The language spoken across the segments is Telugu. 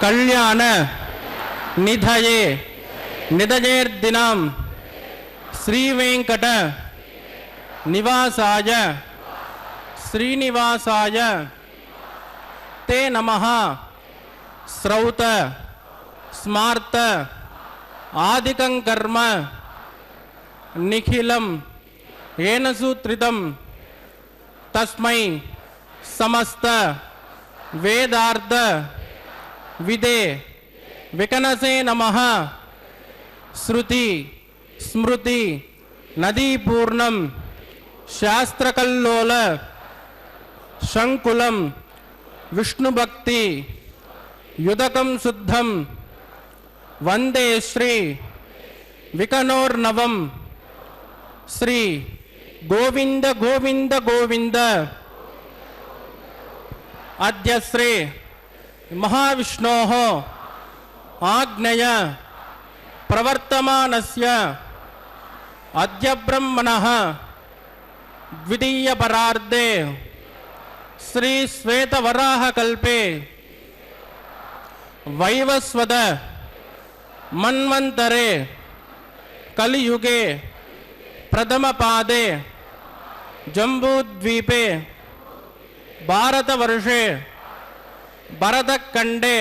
कल्याण निधये निधयेर्दिनां श्रीवेंकट निवासाय श्रीनिवासाय ते नमः। श्रौत स्मार्त आदिकं कर्म निखिलं येन सूत्रितं तस्मै समस्त वेदार्थ विदे विकनसे नमः। श्रुति स्मृति नदीपूर्णं शास्त्रकल्लोल शंकुलं विष्णुभक्ति युदकं शुद्धं वंदे श्री विकनोर्नवं श्री गोविंद गोविंद गोविंद। अद्य श्री महाविष्णोः आज्ञया प्रवर्तमानस्य अद्य ब्रह्मणः द्वितीयपरार्धे श्री श्वेतवराहकल्पे वैवस्वत मन्वन्तरे कलियुगे प्रथमपादे जम्बूद्वीपे भारतवर्षे भरतखण्डे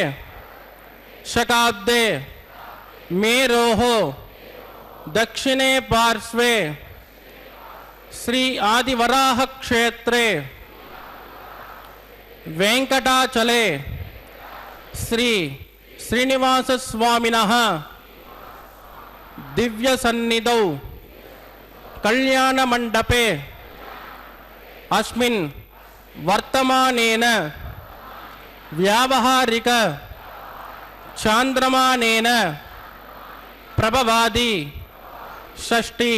शकाब्दे मेरोः दक्षिणे पार्श्वे श्री आदिवराह क्षेत्रे वेंकटाचले श्री श्रीनिवास स्वामिनः दिव्य सन्निधौ कल्याण मंडपे अस्मिन् वर्तमानेन व्यावहारिक चांद्रमानेन प्रभवादि षष्ठी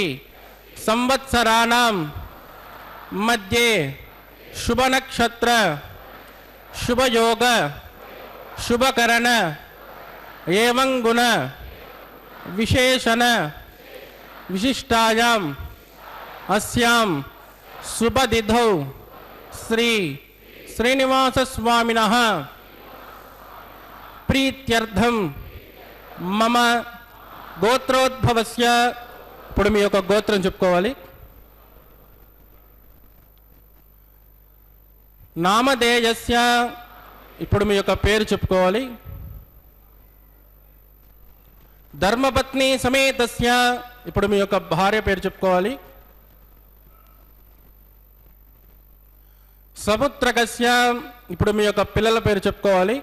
संवत्सराणां मध्ये शुभ नक्षत्र शुभ योग शुभकरण एवं गुण विशेषण विशिष्टायां अस्यां शुभतिथौ श्री श्रीनिवास स्वामिनः प्रीत्यर्थं मम गोत्रोद्भवस्य ఇప్పుడు మీ యొక్క గోత్రం చెప్పుకోవాలి. నామధేయస్య ఇప్పుడు మీ యొక్క పేరు చెప్పుకోవాలి. ధర్మపత్ని సమేతస్య ఇప్పుడు మీ యొక్క భార్య పేరు చెప్పుకోవాలి. సపుత్రకస్య ఇప్పుడు మీ యొక్క పిల్లల పేరు చెప్పుకోవాలి.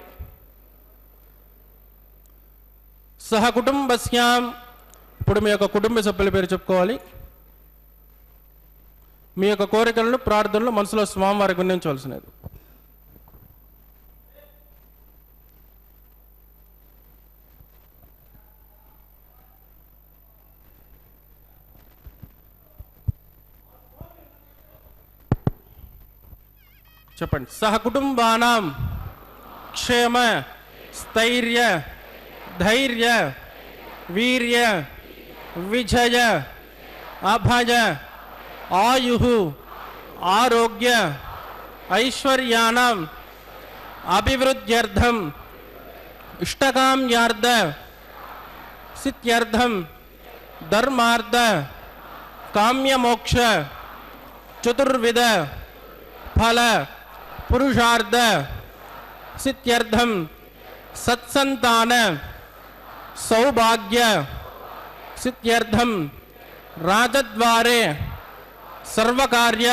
సహకుటుంబస్య ఇప్పుడు మీ యొక్క కుటుంబ సభ్యుల పేరు చెప్పుకోవాలి. మీ యొక్క కోరికలను ప్రార్థనలు మనసులో స్వామివారికి విన్నవించవలసినది. చెప్పండి. సహకుటుంబానాం క్షేమ స్థైర్య ధైర్య వీర్య विजय अभय आयुः आरोग्य ऐश्वर्याणाम् अभिवृद्ध्यर्थम् इष्टकाम्यार्थ सिद्ध्यर्थं धर्मार्थ काम्यमोक्ष चतुर्विध फल पुरुषार्थ सिद्ध्यर्थं सत्संतान सौभाग्य सिद्ध्यर्थं राजद्वारे सर्वकार्य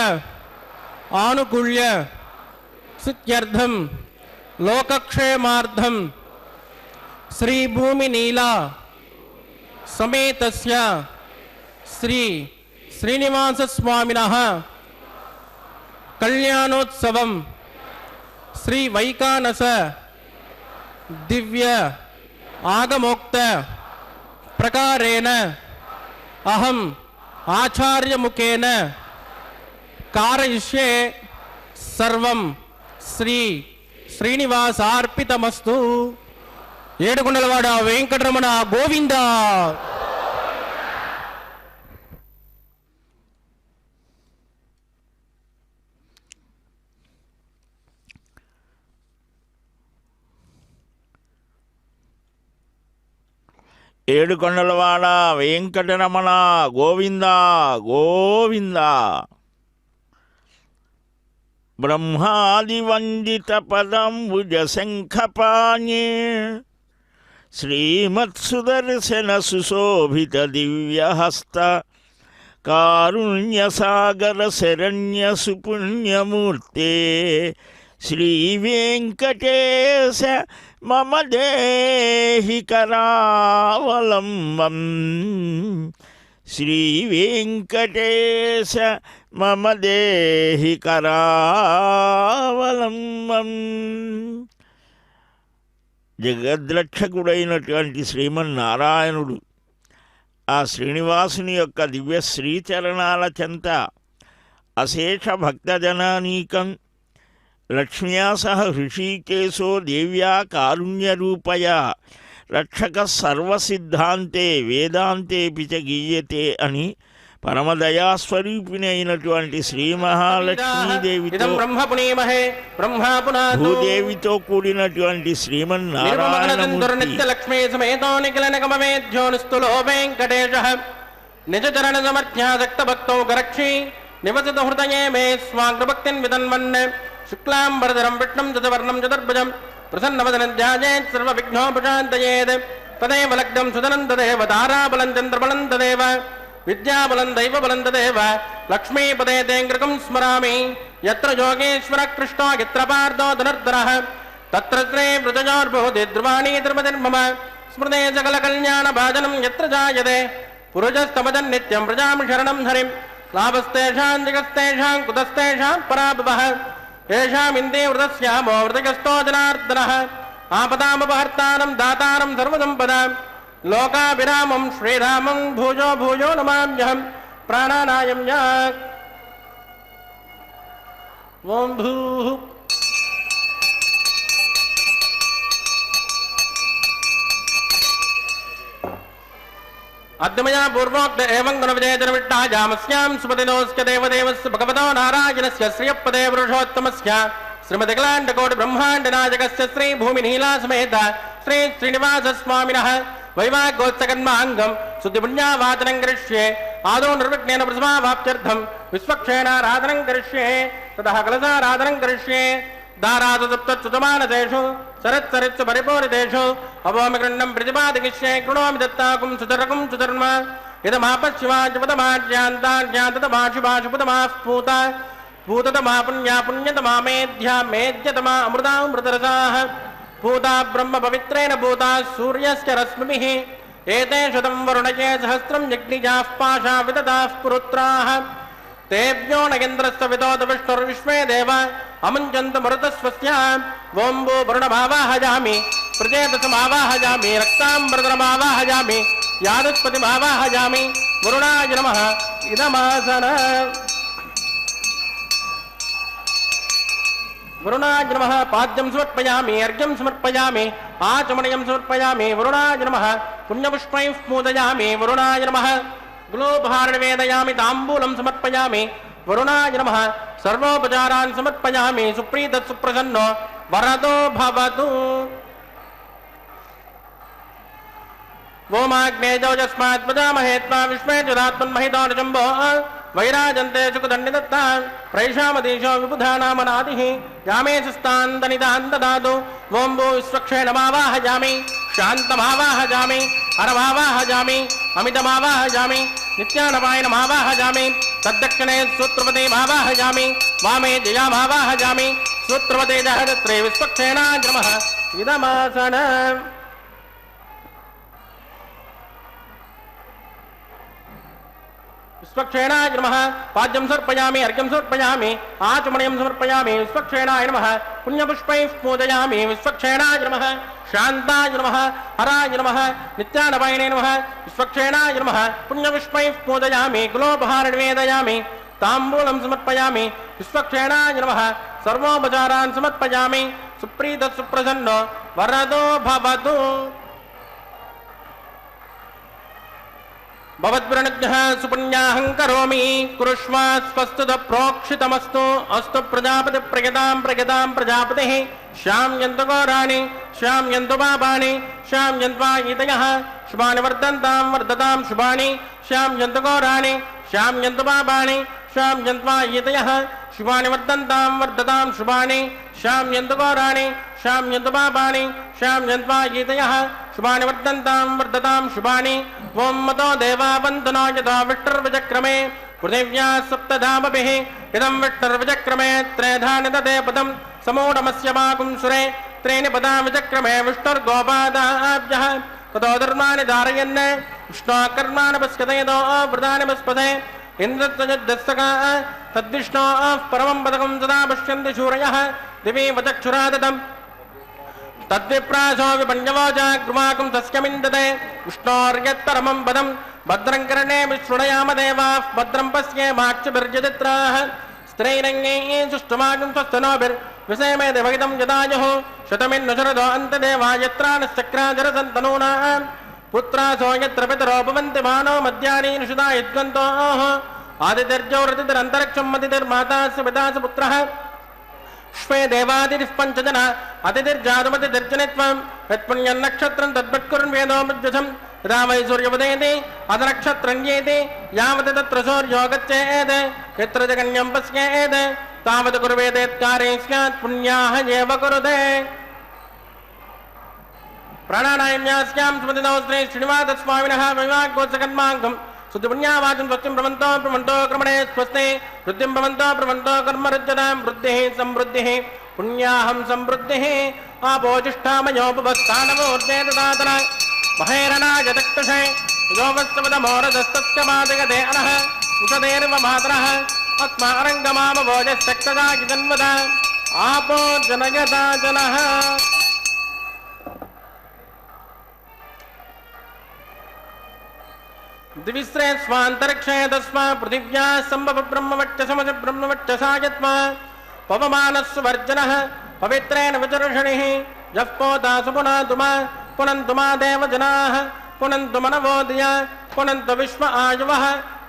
आनुकूल्य सिद्ध्यर्थं लोकक्षेमार्थं श्री भूमिनीला समेतस्य श्री श्रीनिवास स्वामिनः कल्याणोत्सवं श्री वैकानस दिव्य आगमोक्त प्रकारेण अहम आचार्य मुखेन कारयिष्ये सर्वं श्री श्रीनिवासार्पितमस्तु। ఏడుకొండలవాడ వెంకటరమణ గోవింద. ఏడుకొండలవాడ వెంకటరమణ గోవింద గోవింద. బ్రహ్మాదివందిత పదంబుజ శంఖపాణే శ్రీమత్సుదర్శన సుశోభిత దివ్యహస్త కారుణ్యసాగర శరణ్య సుపుణ్యమూర్తే శ్రీవేంకటేశ మమ దేహి కరావలంబం. శ్రీవేంకటేశ మమ దేహి కరావలంబం. జగద్రక్షకుడైనటువంటి శ్రీమన్నారాయణుడు ఆ శ్రీనివాసుని యొక్క దివ్య శ్రీచరణాల చెంత అశేష భక్తజనానీకం లక్ష్మ్యా సహ హృషీకేశో దేవ్యా కారుణ్యరూపయా రక్షక సర్వసిద్ధాంతే వేదాంతేపి చ గీయతే అని పరమదయాస్వరూపిణి అయినటువంటి శ్రీ మహాలక్ష్మీదేవితో భూదేవితో కూడినటువంటి శ్రీమన్నారాయణ శుక్లాంబరధరం విష్ణుం చతుర్వర్ణం చతుర్భుజం ప్రసన్నవదనం ధ్యాయేత్ సర్వవిఘ్నోపశాంతయేత్ తదేవ లగ్నం సుదనం తదేవ తారాబలం చంద్రబలం తదేవ విద్యాబలం దైవబలం తదేవ లక్ష్మీపదే తేంగ్రకం స్మరామి. యత్ర యోగేశ్వర కృష్ణో యత్ర పార్థో ధనుర్ధరః తత్ర శ్రీ వృజయోర్భూతి ధ్రువాణీ ధర్మధర్మమ స్మృతే సకల కళ్యాణ భాజనం యత్ర జాయతే పురుషస్తమజన్ నిత్యం ప్రజాం శరణం హరిం. లాభస్తేషాం జగస్తేషాం కుతస్తేషాం పరాభవః ఏషామిందే వృతస్యామో వృతగస్తో జనార్దనః ఆపదామపహర్తారం దాతారం సర్వసంపదాం లోకాభిరామం శ్రీరామం భూజో భూజో నమామ్యహం. ప్రాణానాయం యాక్ ఓం భూః అద్మయా పూర్వోక్త ఏవం గుణవిజేతన విట్టాజామస్యాం సుపతినోస్య దేవదేవస్య భగవతో నారాయణస్య శ్రియపదే పురుషోత్తమస్య శ్రీమతికలాండకోటి బ్రహ్మాండ నాయకస్య శ్రీ భూమి నీలా సమేత శ్రీ శ్రీనివాస స్వామినః వైవాగోత్సకన్మాంగం శుద్ధిపుణ్యావాచనం కరిష్యే. ఆదో నిర్విఘ్నేన ప్రసమావాప్త్యర్థం విశ్వక్షేణారాధనం కరిష్యే. తతః కలశారాధనం కరిష్యే. దారాసప్తమానసేషు శరత్సరిత్సు పరిపూరితేషు అభోమి గృహం ప్రతిపాదికిష్యే. కృణోమి దత్తాకుం సుచరకుం సుధర్మ ఇదమాపశ్చివాజ్యపదమాజ్యాంతాజ్ఞాతమాశుభాషుపదమాః పూతతమా పుణ్యా పుణ్యతమా మేధ్యా మేధ్యతమా అమృతామృతరసాః పూతా బ్రహ్మ పవిత్రేణ పూతా సూర్యస్య రశ్మిభిః ఏతే శతం వరుణయే సహస్రం యజ్ఞిజాః పాశా విదతాః పురుత్రాః తేభ్యో నగేంద్రస్య విదోత విష్ణుర్విశ్వే దేవ అముంచంతు మరుతస్వస్య. ఓం భూ వరుణమావాహయామి ప్రజేతసమావాహయామి రక్తాంబరధరమావాహయామి యాదుత్పతిమావాహయామి. వరుణాయ నమః. ఇదమాసన వరుణాయ నమః. పాద్యం సమర్పయామి అర్ఘ్యం సమర్పయామి ఆచమనయం సమర్పయామి. వరుణాయ నమః. పుణ్యపుష్పైః పూజయామి. వరుణాయ నమః. గ్లోభారణ వేదయామి తాంబూలం సమర్పయామి. వరుణాయ నమః. సర్వోపచారాన్ సమర్పయామి. సుప్రీత సుప్రసన్నో వరదో భవతు. ఓమాగ్నేజోజస్మాత్ ప్రజామహే త్వా విశ్వే చురాత్మన్మహితో నజంబో వైరాజంతే సుఖదండిదత్తా ప్రైషామదీశో విబుధానామనాదిః యామే సుస్తాంతనిదాన్ దదాతు. ఓం భూ విశ్వక్షేణమావాహయామి శాంతమావాహయామి హరమావాహయామి అమితమావాహయామి నిత్యానపాయనమావాహయామి. తద్దక్షిణే సూత్రపదేమావాహయామి వామే జయామావాహయామి. సూత్రపదే జహదత్రే విశ్వక్షేణాయ నమః. ఇదమాసన విశ్వక్షేణాయ నమః. పాద్యం సమర్పయామి అర్ఘ్యం సమర్పయామి ఆచమనయం సమర్పయామి. విశ్వక్షేణాయ నమః. పుణ్యపుష్పైః పూజయామి. విశ్వక్షేణాయ నమః. శాంతాయ నమః. హరాయ నమః. నిత్యానపాయనే నమః. విశ్వక్షేణాయ నమః. పుణ్యపుష్పైః పూజయామి. కులోపహార నివేదయామి తాంబూలం సమర్పయామి. విశ్వక్షేణాయ నమః. సర్వోపచారాన్ సమర్పయామి. సుప్రీత సుప్రసన్నో వరదో భవతు. భవద్వ్రణజ్ఞః సుపుణ్యాహం కరోమి కురుష్వ స్వస్తుత ప్రోక్షితమస్తు. అస్తు ప్రజాపతి ప్రగతాం ప్రగతాం ప్రజాపతిః. శ్యామ్యంతు ఘోరాణి శ్యామ్యంతు పాపాని శ్యామ్యంత్వా ఇతయః శుభాని వర్ధంతాం వర్ధతాం శుభాని శ్యామ్యంతు ఘోరాణి శ్యామ్యంతు పాపాని శ్యామ్యంత్వా ఈతయః శుభాని వర్ధంతాం వర్ధతాం శుభాని శ్యామ్యంతు ఘోరాణి శ్యామ్యంతు పాపాని శ్యామ్యంత్వా ఈతయః శుభాని వర్ధంతాం వర్ధతాం శుభాని ఓం మతో దేవా వందనో యథా విష్ణుర్విచక్రమే పృథివ్యా సప్తధామభిః ఇదం విష్ణుర్విచక్రమే త్రేధాని తదే పదం సమూఢమస్య మాగుంసురే త్రీణి పదా విచక్రమే విష్ణుర్గోపాదాభ్యః తతో ధర్మాని ధారయన్ విష్ణోకర్మాణి పశ్యతయదో వృధాని పస్పదే ఇంద్రత్వజద్దస్తకా తద్విష్ణో పరమం పదకం సదా పశ్యంతి శూరయః దివి వచక్షురాదతం తద్విప్రాసో విపణ్యవోచ గృమాకం తస్యమిందతే విష్ణోర్యత్పరమం పదం భద్రం కర్ణే విశృణయామ దేవాః భద్రం పశ్యేమాక్షభిర్యజత్రాః స్త్రైరంగైః సుష్టుమాగం స్వస్తనోభిర్విషేమే దేవహితం యదాయుః శతమిన్ను శరదో అంతదేవాయత్రానశ్చక్రాజరసन्तనూనాం పుత్రాసో యత్ర పితరో భవంతి మానో మధ్యాని నిషుదా యద్గन्तోః ఆదిత్యర్జౌరతిరంతరిక్షం మతిర్మాతాస్య పితాస్య పుత్రః శ్వే దేవాదిరిః పంచజన అతిథిర్జాతుమతిర్జనిత్వం యత్పుణ్యన్నక్షత్రం తద్భట్కుర్వేదో మధ్యసం యదా వై సూర్యోదయతే అదనక్షత్రన్యేతే యావత్ తత్ర సూర్యో గచ్చేత్ యత్ర జగన్యం పశ్యేత్ తావత్ కుర్వేదేత్కారే స్యాత్ పుణ్యాః ఏవ కురుతే ప్రాణానాయమ్యాస్యాం స్మృతిదో శ్రీ శ్రీనివాసస్వామినః వైవాగ్గోత్సకర్మాంగం శుద్ధిపుణ్యావాచం స్వస్తిం ప్రవంతో క్రమణే స్వస్తి వృద్ధిం ప్రవంతో కర్మరుజ్జతాం వృద్ధిః సంవృద్ధిః పుణ్యాహం సంవృద్ధిః ఆపోజిష్టామయోపస్థానమూర్తే దదాతన మహేరణాయ తక్షే యోగస్తమదమోరదస్తస్య మాదగతే అనః ఉషదేర్వ మాతరః అస్మారంగమామవోజస్తక్తదాకి జన్మద ఆపో జనయతా జనః दिविश्रे स्वान्तरिक्षे तस्मा पृथिव्या सम्भव ब्रह्मवक्षसमज ब्रह्मवक्षसायत्मा पवमानस्वर्जनः पवित्रेण विचर्षणिः यः पोता सुपुनातुमा पुनन्तुमा देवजनाः पुनन्तु मनवोदया पुनन्तु विश्व आयुवः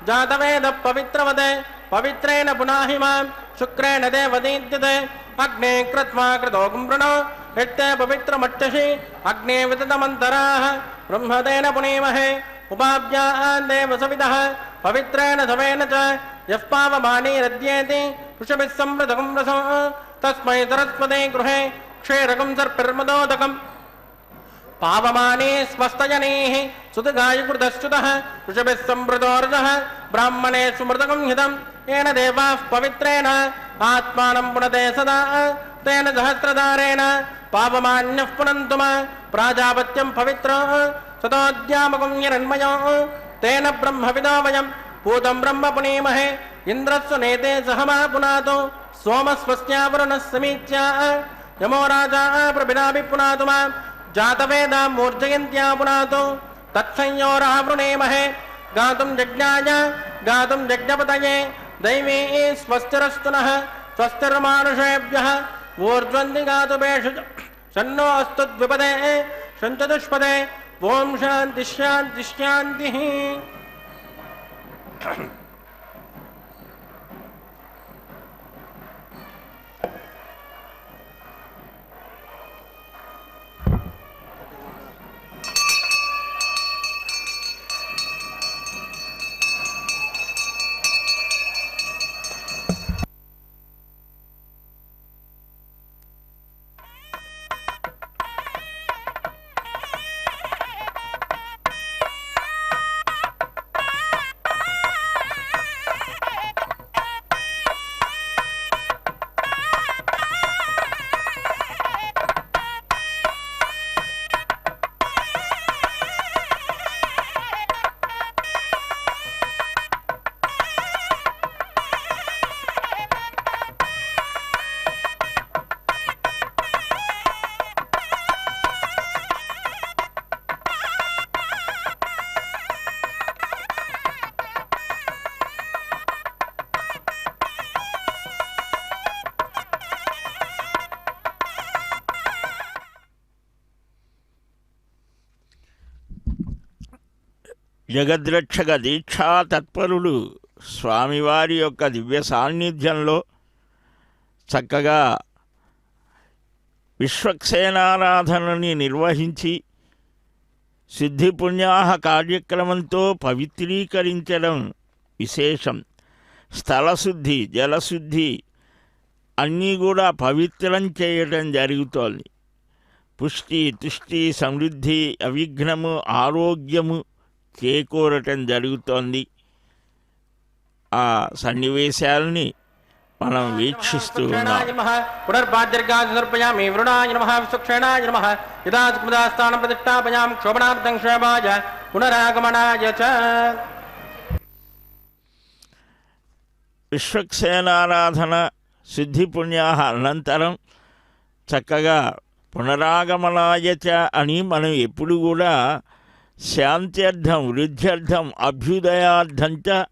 जातवेदः पवित्रवदे पवित्रेण पुनाहि मां शुक्रेण देवदीद्यते अग्ने कृत्वा कृतोगुं वृणो यत्ते पवित्रमक्षसि अग्ने विततमन्तराः ब्रह्मतेन पुनीमहे उपाभ्यान् देव सवितः पवित्रेण सवेन च यः पावमानीरद्येति वृषभिः संवृतकं रसो तस्मै सरस्वते गृहे क्षीरकं सर्पिर्मदोदकम् पावमाने स्वस्तजनेः सुतगायकृतश्च्युतः वृषभिः संवृतोर्जः ब्राह्मणे सुमृतकं हितं येन देवाः पवित्रेण आत्मानं पुनते सदा तेन सहस्रधारेण पावमान्यः पुनन्तुम प्राजापत्यं पवित्रः सतोद्यामकं हिरण्मयो तेन ब्रह्मविदो वयं भूतं ब्रह्म पुनीमहे इन्द्रस्य नेते सहमा पुनातो सोमस्वस्यावरुणः समीच्या यमो राजा प्रभिनाभि पुनातु मां जातवेदा मूर्जयन्त्या पुनातो तत्संयोरावृणेमहे गातुं यज्ञाय गातुं यज्ञपतये दैवे स्वस्तिरस्तु नः स्वस्तिर्मानुषेभ्यः ऊर्ध्वन्ति गातुभेषु शन्नो अस्तु द्विपदे शञ्चतुष्पदे ओम शांति शांति शांति। జగద్రక్షక దీక్షా తత్పరులు స్వామివారి యొక్క దివ్య సాన్నిధ్యంలో చక్కగా విశ్వక్సేనారాధనని నిర్వహించి సిద్ధి పుణ్యాహ కార్యక్రమంతో పవిత్రీకరించడం విశేషం. స్థలశుద్ధి, జలశుద్ధి అన్నీ కూడా పవిత్రం చేయటం జరుగుతోంది. పుష్టి, తుష్టి, సమృద్ధి, అవిఘ్నము, ఆరోగ్యము చేకూరటం జరుగుతోంది. ఆ సన్నివేశాలని మనం వీక్షిస్తూ ఉన్నాం. పునర్బాధ్యర్గాపయామి వృణాయ నమః విసుక్షేణాయ నమః యథాస్థానం ప్రతిష్టాపయామి క్షోభనార్థం క్షేమాయ పునరాగమనాయ చ. విశ్వక్సేనారాధన సిద్ధి పుణ్యాహ అనంతరం చక్కగా పునరాగమనాయ చ అని మనం ఎప్పుడు కూడా శాంత్యర్థం, వృద్ధ్యర్థం, అభ్యుదయార్థం చ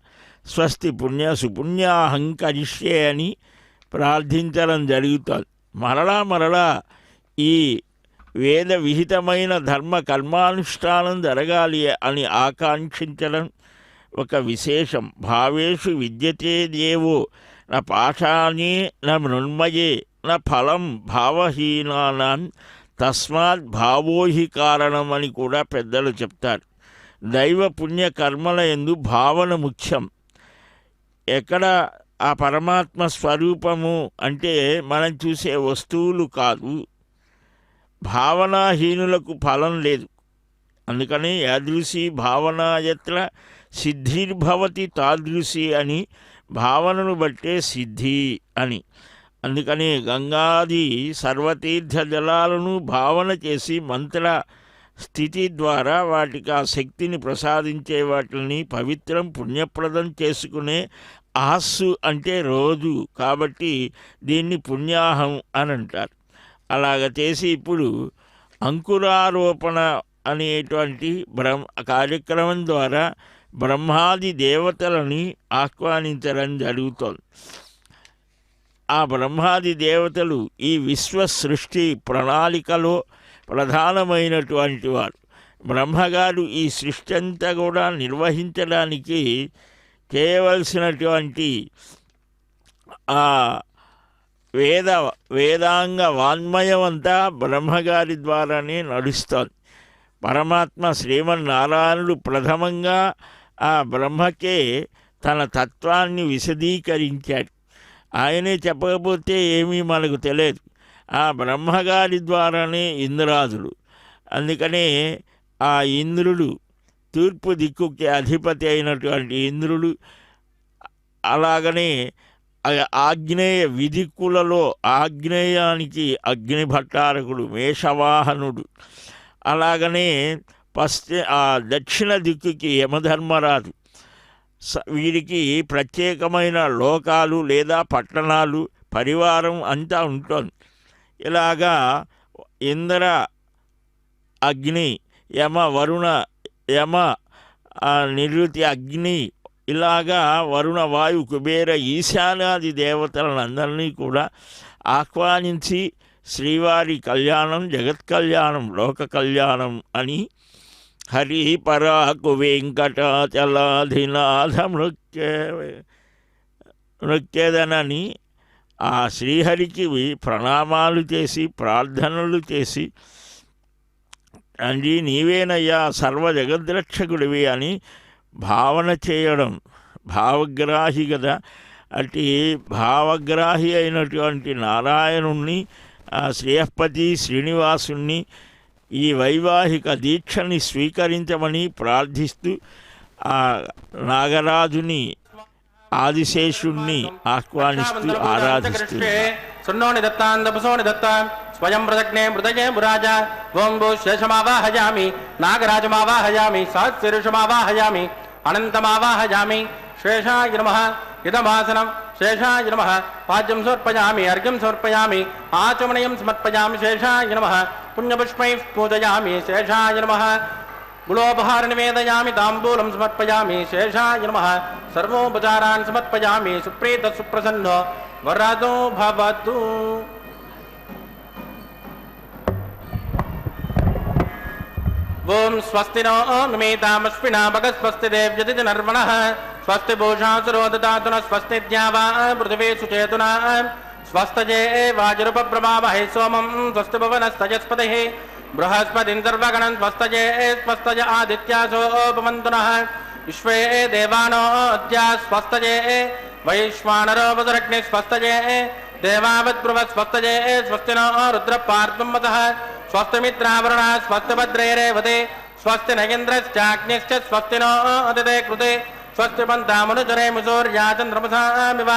స్వస్తి పుణ్య సుపుణ్యాహం కరిష్యే అని ప్రార్థించడం జరుగుతుంది. మరలా ఈ వేద విహితమైన ధర్మ కర్మానుష్ఠానం జరగాలి అని ఆకాంక్షించడం ఒక విశేషం. భావేషు విద్యతే దేవో న పాఠానే న మృన్మయే న ఫలం భావహీనానాం తస్మాత్ భావోహి కారణం అని కూడా పెద్దలు చెప్తారు. దైవ పుణ్య కర్మల యందు భావన ముఖ్యం. ఎక్కడ ఆ పరమాత్మ స్వరూపము అంటే మనం చూసే వస్తువులు కాదు. భావనాహీనులకు ఫలం లేదు. అందుకని యాదృశి భావనాయత్ర సిద్ధిర్భవతి తాదృశి అని భావనను బట్టే సిద్ధి అని. అందుకని గంగాది సర్వతీర్థ జలాలను భావన చేసి మంత్ర స్థితి ద్వారా వాటికి ఆ శక్తిని ప్రసాదించే వాటిని పవిత్రం పుణ్యప్రదం చేసుకునే ఆస్సు అంటే రోజు, కాబట్టి దీన్ని పుణ్యాహం అని అంటారు. అలాగ చేసి ఇప్పుడు అంకురారోపణ అనేటువంటి కార్యక్రమం ద్వారా బ్రహ్మాది దేవతలని ఆహ్వానించడం జరుగుతోంది. ఆ బ్రహ్మాది దేవతలు ఈ విశ్వ సృష్టి ప్రణాళికలో ప్రధానమైనటువంటి వారు. బ్రహ్మగారు ఈ సృష్టి అంతా కూడా నిర్వహించడానికి చేయవలసినటువంటి ఆ వేదాంగ వాన్మయం అంతా బ్రహ్మగారి ద్వారానే నడుస్తోంది. పరమాత్మ శ్రీమన్నారాయణుడు ప్రథమంగా ఆ బ్రహ్మకే తన తత్వాన్ని విశదీకరించాడు. ఆయనే చెప్పకపోతే ఏమీ మనకు తెలియదు. ఆ బ్రహ్మగారి ద్వారానే ఇంద్రాదులు. అందుకనే ఆ ఇంద్రుడు తూర్పు దిక్కుకి అధిపతి అయినటువంటి ఇంద్రుడు, అలాగనే ఆగ్నేయ విదిక్కులలో ఆగ్నేయానికి అగ్నిభట్టారకుడు మేషవాహనుడు, అలాగనే దక్షిణ దిక్కుకి యమధర్మరాజు. వీరికి ప్రత్యేకమైన లోకాలు లేదా పట్టణాలు పరివారం అంతా ఉంటుంది. ఇలాగా ఇంద్ర, అగ్ని, యమ, వరుణ, యమ, నిరుతి, అగ్ని, ఇలాగా వరుణ, వాయు, కుబేర, ఈశానాది దేవతలను అందరినీ కూడా ఆహ్వానించి శ్రీవారి కళ్యాణం, జగత్ కళ్యాణం, లోక కళ్యాణం అని హరి పరాకు వెంకటాచలాధినాథ నృత్యదనని ఆ శ్రీహరికి ప్రణామాలు చేసి ప్రార్థనలు చేసి, తండ్రి నీవేనయ్యా సర్వ జగద్రక్షకుడివి అని భావన చేయడం. భావగ్రాహి కదా, అటు భావగ్రాహి అయినటువంటి నారాయణుణ్ణి, ఆ శ్రేయపతి శ్రీనివాసుణ్ణి ఈ వైవాహిక దీక్షని స్వీకరించమని ప్రార్థిస్తూ ఆ నాగరాజుని, ఆదిశేషుణ్ణి ఆహ్వానిస్తూ ఆరాధిస్తూ సున్నోని దత్తాన్ తపసోని దత్తాన్ స్వయం ప్రదగ్నే మృదయే మురాజ ఓం భూ శేషమావాహయామి నాగరాజమావాహయామి సహస్రశమావాహయామి అనంతమావాహయామి శేషాయ నమః ఇదమాసనం శేషాయ నమః పాద్యం సమర్పయామి అర్ఘ్యం సమర్పయామి ఆచమనయం సమర్పయామి శేషాయ నమః పుణ్యపుష్పైః పూజయామి శేషాయ నమః గుళోపహార నివేదయామి తాంబూలం సమర్పయామి శేషాయ నమః సర్వోపచారాన్ సమర్పయామి సుప్రీత సుప్రసన్నో వరదో భవతు. ఓం స్వస్తి నో నిమేతామశ్వినా భగస్వస్తి దేవ్యతి నర్మణః స్వస్తి భూషాసురో దదాతున స్వస్తి ద్యావా పృథివీ సుచేతునా స్వస్తజే వాజరుపబ్రమావహై సోమం స్వస్తి భువనస్తజస్పతిః బృహస్పతిం సర్వగణం స్వస్తజే స్వస్తజ ఆదిత్యాసోపమంతు నః విశ్వే దేవానో అద్యా స్వస్తజే వైశ్వానరో వసురగ్ని స్వస్తజే దేవావద్భ్రువ స్వస్తజే స్వస్తినో రుద్రపార్త్వం వసః స్వస్తిమిత్రావరుణ స్వస్తిభద్రైరేవతే స్వస్తి నగేంద్రశ్చాగ్నిశ్చ స్వస్తినో అదితే కృతే స్వస్తి పంతామనుజరేమి సూర్యాచంద్రమసామివ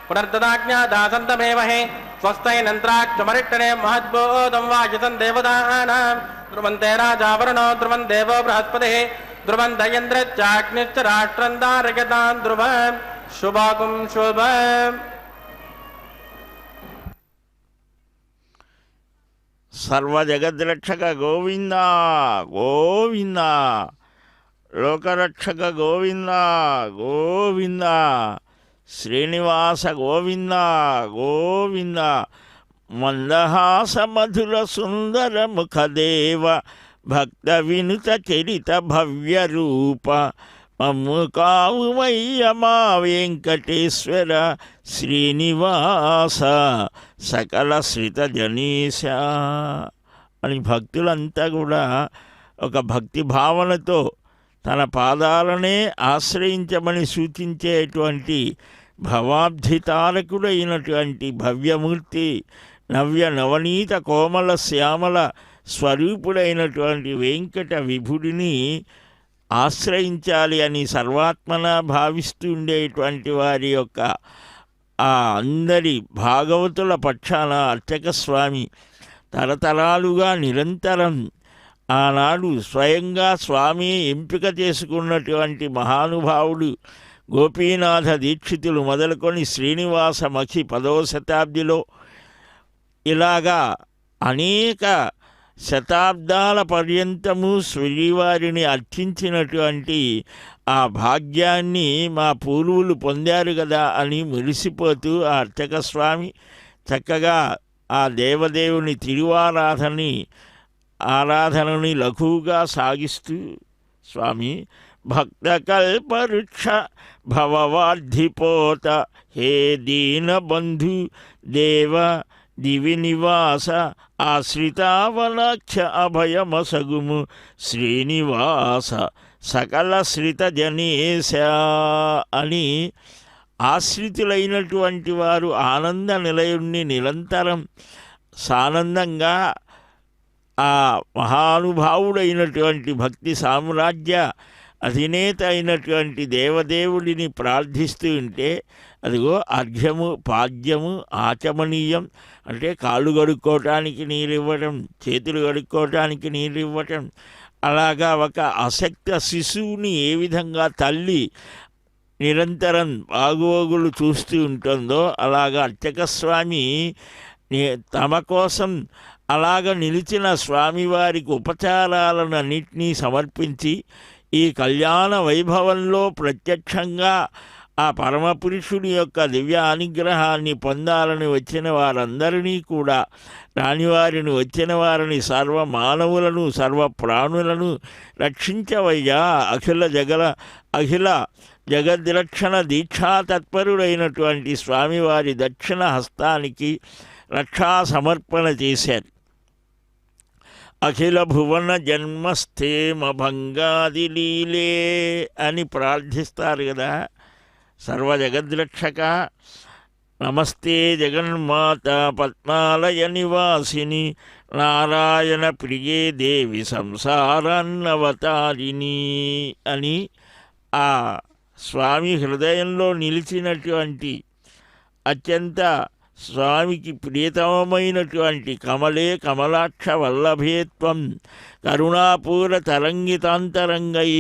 పునర్దదాజ్ఞాదాసంతమేమహే స్వస్తైనంత్రాక్షమరిట్టనే మహద్బోధం వాయసం దేవతానాం ధ్రువంతే రాజావరుణో ధ్రువం దేవో బృహస్పతిః ధ్రువంత ఇంద్రశ్చాగ్నిశ్చ రాష్ట్రం తారయతాం ధ్రువం శుభాగుం శుభం. సర్వజగద్రక్షక గోవింద గోవింద, లోకరక్షక గోవింద గోవింద, శ్రీనివాస గోవింద గోవింద, మందహాస మధుర సుందర ముఖదేవ భక్త వినుత చరిత భవ్య రూప మమ్ము కావుమయ్య మా వెంకటేశ్వర శ్రీనివాస సకల శ్రిత జనీశ అని భక్తులంతా కూడా ఒక భక్తి భావనతో తన పాదాలనే ఆశ్రయించమని సూచించేటువంటి భవాబ్ధితారకుడైనటువంటి భవ్యమూర్తి, నవ్య నవనీత కోమల శ్యామల స్వరూపుడైనటువంటి వెంకట విభుడిని ఆశ్రయించాలి అని సర్వాత్మన భావిస్తూ ఉండేటువంటి వారి యొక్క ఆ అందరి భాగవతుల పక్షాన అర్చక స్వామి తరతరాలుగా నిరంతరం ఆనాడు స్వయంగా స్వామి ఎంపిక చేసుకున్నటువంటి మహానుభావుడు గోపీనాథ దీక్షితులు మొదలుకొని శ్రీనివాస మఖి 10వ శతాబ్దిలో ఇలాగా అనేక శతాబ్దాల పర్యంతము శ్రీవారిని అర్చించినటువంటి ఆ భాగ్యాన్ని మా పూర్వులు పొందారు కదా అని మురిసిపోతూ ఆ అర్చక స్వామి చక్కగా ఆ దేవదేవుని ఆరాధనని లఘువుగా సాగిస్తూ స్వామి భక్త కల్పవృక్ష భవవార్ధిపోత హే దీనబంధు దేవ దివి నివాస ఆశ్రితావలాక్ష అభయమసగుము శ్రీనివాస సకల శ్రిత జనేశ అని ఆశ్రితులైనటువంటి వారు ఆనంద నిలయుణ్ణి నిరంతరం సానందంగా ఆ మహానుభావుడైనటువంటి భక్తి సామ్రాజ్య అధినేత అయినటువంటి దేవదేవుడిని ప్రార్థిస్తూ ఉంటే అదిగో అర్ఘ్యము పాద్యము ఆచమనీయం అంటే కాళ్ళు కడుక్కోవటానికి నీరు ఇవ్వటం, చేతులు కడుక్కోవటానికి నీరు ఇవ్వటం, అలాగా ఒక అశక్త శిశువుని ఏ విధంగా తల్లి నిరంతరం బాగోగులు చూస్తూ ఉంటుందో అలాగా అర్చక స్వామి తమ కోసం అలాగ నిలిచిన స్వామివారికి ఉపచారాలన్నింటినీ సమర్పించి ఈ కళ్యాణ వైభవంలో ప్రత్యక్షంగా ఆ పరమపురుషుని యొక్క దివ్య అనుగ్రహాన్ని పొందాలని వచ్చిన వారందరినీ కూడా రానివారిని వచ్చిన వారిని సర్వ మానవులను సర్వ ప్రాణులను రక్షించవయ్యా. అఖిల జగద్రక్షణ దీక్షా తత్పరుడైనటువంటి స్వామివారి దక్షిణ హస్తానికి రక్షా సమర్పణ చేశారు. అఖిల భువన జన్మస్థేమ భంగాది లీలే అని ప్రార్థిస్తారు కదా. సర్వ జగద్రక్షక నమస్తే జగన్మాత పద్మాలయ నివాసిని నారాయణ ప్రియే దేవి సంసారాన్నవతారిణి అని ఆ స్వామి హృదయంలో నిలిచినటువంటి అత్యంత స్వామికి ప్రియతమమైనటువంటి కమలే కమలాక్ష వల్లభేత్వం కరుణాపూర తరంగితాంతరంగై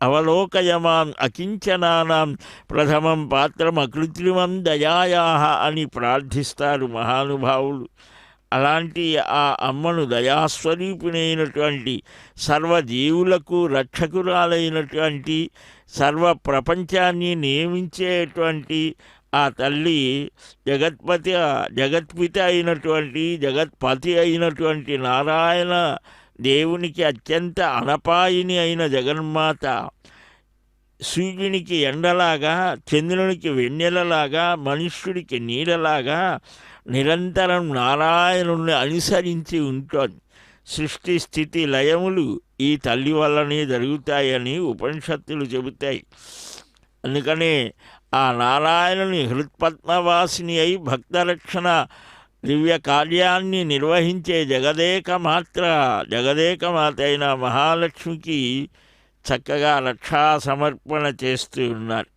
అవలోకయమాం అకించనానాం ప్రథమం పాత్రం అకృత్రిమం దయాయా అని ప్రార్థిస్తారు మహానుభావులు. అలాంటి ఆ అమ్మను దయాస్వరూపిణైనటువంటి సర్వజీవులకు రక్షకురాలైనటువంటి సర్వ ప్రపంచాన్ని నియమించేటువంటి ఆ తల్లి జగత్పిత అయినటువంటి జగత్పతి అయినటువంటి నారాయణ దేవునికి అత్యంత అనపాయిని అయిన జగన్మాత సూర్యునికి ఎండలాగా, చంద్రునికి వెన్నెలలాగా, మనుష్యుడికి నీడలాగా నిరంతరం నారాయణుని అనుసరించి ఉంటుంది. సృష్టి స్థితి లయములు ఈ తల్లి వల్లనే జరుగుతాయని ఉపనిషత్తులు చెబుతాయి. అందుకనే ఆ నారాయణుని హృత్పద్మవాసిని అయి భక్తరక్షణ దివ్య కార్యాన్ని నిర్వహించే జగదేకమాత అయిన మహాలక్ష్మికి చక్కగా రక్షా సమర్పణ చేస్తూ ఉన్నారు.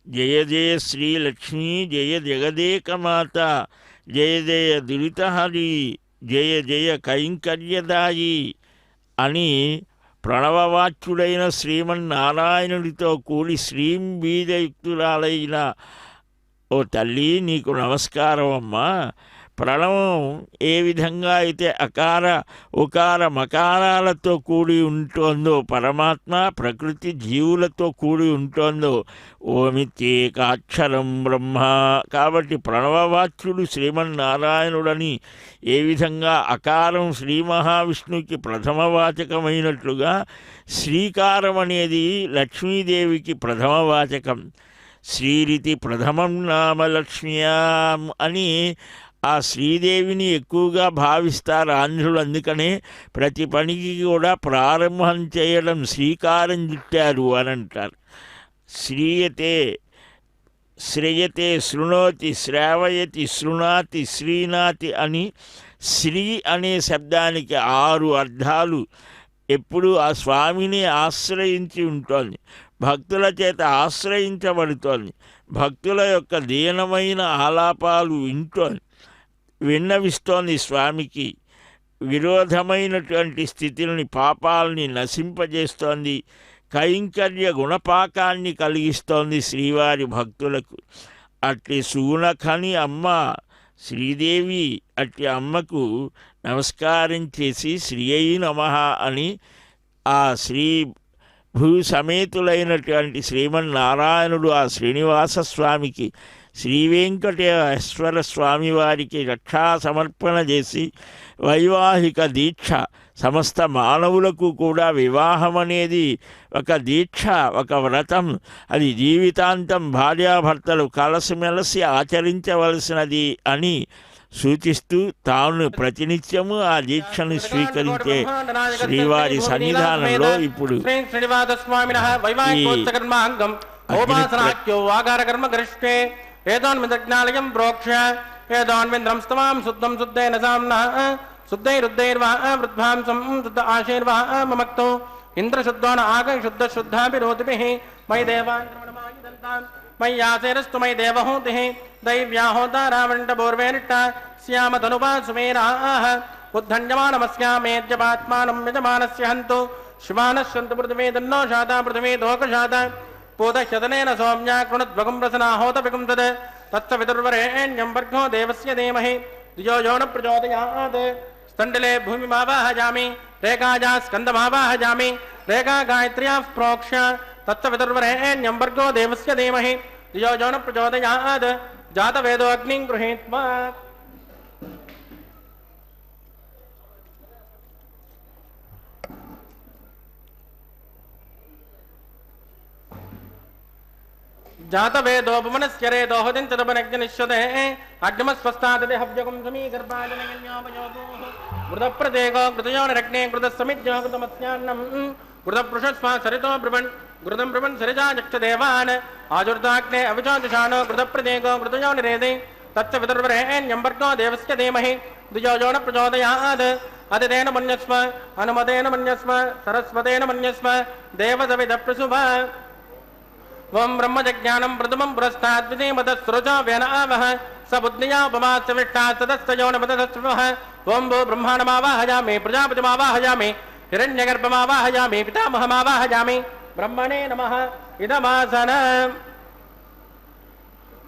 జయ జయ శ్రీలక్ష్మీ జయ జగదేకమాత జయ జయ దురితహరి జయ జయ కైంకర్యదాయి అని ప్రణవవాచ్యుడైన శ్రీమన్నారాయణుడితో కూడి శ్రీం బీజయుక్తురాలైన ఓ తల్లి నీకు నమస్కారం అమ్మా. ప్రణవం ఏ విధంగా అయితే అకార ఉకార మకారాలతో కూడి ఉంటోందో, పరమాత్మ ప్రకృతి జీవులతో కూడి ఉంటోందో, ఓమిత్యేకాక్షరం బ్రహ్మ. కాబట్టి ప్రణవవాచ్యుడు శ్రీమన్నారాయణుడని ఏ విధంగా అకారం శ్రీ మహావిష్ణువుకి ప్రథమవాచకమైనట్లుగా శ్రీకారం అనేది లక్ష్మీదేవికి ప్రథమవాచకం. శ్రీరితి ప్రథమం నామ లక్ష్మ్యాం అని ఆ శ్రీదేవిని ఎక్కువగా భావిస్తారు ఆంధ్రులు. అందుకనే ప్రతి పనికి కూడా ప్రారంభం చేయడం శ్రీకారం చుట్టారు అని అంటారు. శ్రీయతే శ్రేయతే శృణోతి శ్రావయతి శృణాతి శ్రీనాతి అని శ్రీ అనే శబ్దానికి 6 అర్థాలు ఎప్పుడూ ఆ స్వామిని ఆశ్రయించి ఉంటోంది, భక్తుల చేత ఆశ్రయించబడుతోంది, భక్తుల యొక్క దీనమైన ఆలాపాలు విన్నవిస్తోంది. స్వామికి విరోధమైనటువంటి స్థితులని పాపాలని నశింపజేస్తోంది, కైంకర్య గుణపాకాన్ని కలిగిస్తోంది శ్రీవారి భక్తులకు. అట్టి సూనఖని అమ్మ శ్రీదేవి, అట్టి అమ్మకు నమస్కారం చేసి శ్రీ అయి నమః అని ఆ శ్రీ భూసమేతులైనటువంటి శ్రీమన్నారాయణుడు ఆ శ్రీనివాస స్వామికి శ్రీ వెంకటేశ్వర స్వామి వారికి రక్షా సమర్పణ చేసి వైవాహిక దీక్ష, సమస్త మానవులకు కూడా వివాహం అనేది ఒక దీక్ష, ఒక వ్రతం. అది జీవితాంతం భార్యాభర్తలు కలిసిమెలిసి ఆచరించవలసినది అని సూచిస్తూ తాను ప్రతినిత్యము ఆ దీక్షను స్వీకరించే శ్రీవారి సన్నిధానంలో ఇప్పుడు ఏదోన్మిదజ్ఞాలయం ప్రోక్ష ఏదోన్మింద్రం స్తవాం శుద్ధం శుద్ధేన సామ్నః శుద్ధైరుద్ధైర్వా వృద్ధాంసం శుద్ధ ఆశైర్వా మమక్తో ఇంద్రశుద్ధోన ఆగం శుద్ధ శుద్ధాభిరోధిభిః మయి దేవాంద్రమణమాయుదంతాన్ మయ్యాసేరస్తు మయి దేవహూతిః దైవ్యాహోతా రావణ్టపూర్వేనిట్ట శ్యామ తనుపా సుమేరాః ఉద్ధన్యమానమస్యామేద్యపాత్మానం యజమానస్య హంతు శివానశ్యంతు పృథివీ తన్నో శాతా పృథివీ దోకశాత పూతశతనేన సౌమ్యా కృణద్వగం రసనాహోత విగుంసద్ తత్సవితుర్వరేణ్యం వర్గో దేవస్య ధీమహి ధియో యో న ప్రచోదయాత్ స్థండిలే భూమిమావాహయామి రేఖాజా స్కందమావాహయామి రేఖా గాయత్ర్యాః ప్రోక్ష్య తత్సవితుర్వరేణ్యం వర్గో దేవస్య ధీమహి ధియో యో న ప్రచోదయాత్ జాతవేదో అగ్నిం గృహీత్వా జాతవేదోపమనస్యరేదోహదించదపనజ్ఞనిష్యతే అగ్నిమస్వస్తాదతే హవ్యకం సమీగర్భాజనగన్యామయోగో కృతప్రదేగో కృతయోనిరగ్నే కృతసమిజ్ఞో కృతమస్యాన్నం కృతపృషస్వా సరితో బ్రువన్ కృతం బ్రువన్ సరిజాచక్షదేవాన్ ఆజుర్దాగ్నే అవిచాదుషాణో కృతప్రదేగో కృతయోనిరేదే తచ్చ విదుర్వరేణ్యం వర్గో దేవస్య ధీమహి ధియో యో న ప్రచోదయాత్ అదితేన మన్యస్మ అనుమతేన మన్యస్మ సరస్వతేన మన్యస్మ దేవదవిద ప్రసుభ ఓం బ్రహ్మజ్ఞానం ప్రథమం పురస్తాద్వితీమతస్రుజా వేనావహ స బుద్ధియా ఉపమాస్య విష్టాస్తదస్తయోనమతస్రువః ఓం భూ బ్రహ్మాణమావాహయామి ప్రజాపతిమావాహయామి హిరణ్యగర్భమావాహయామి పితామహమావాహయామి బ్రహ్మణే నమః ఇదమాసన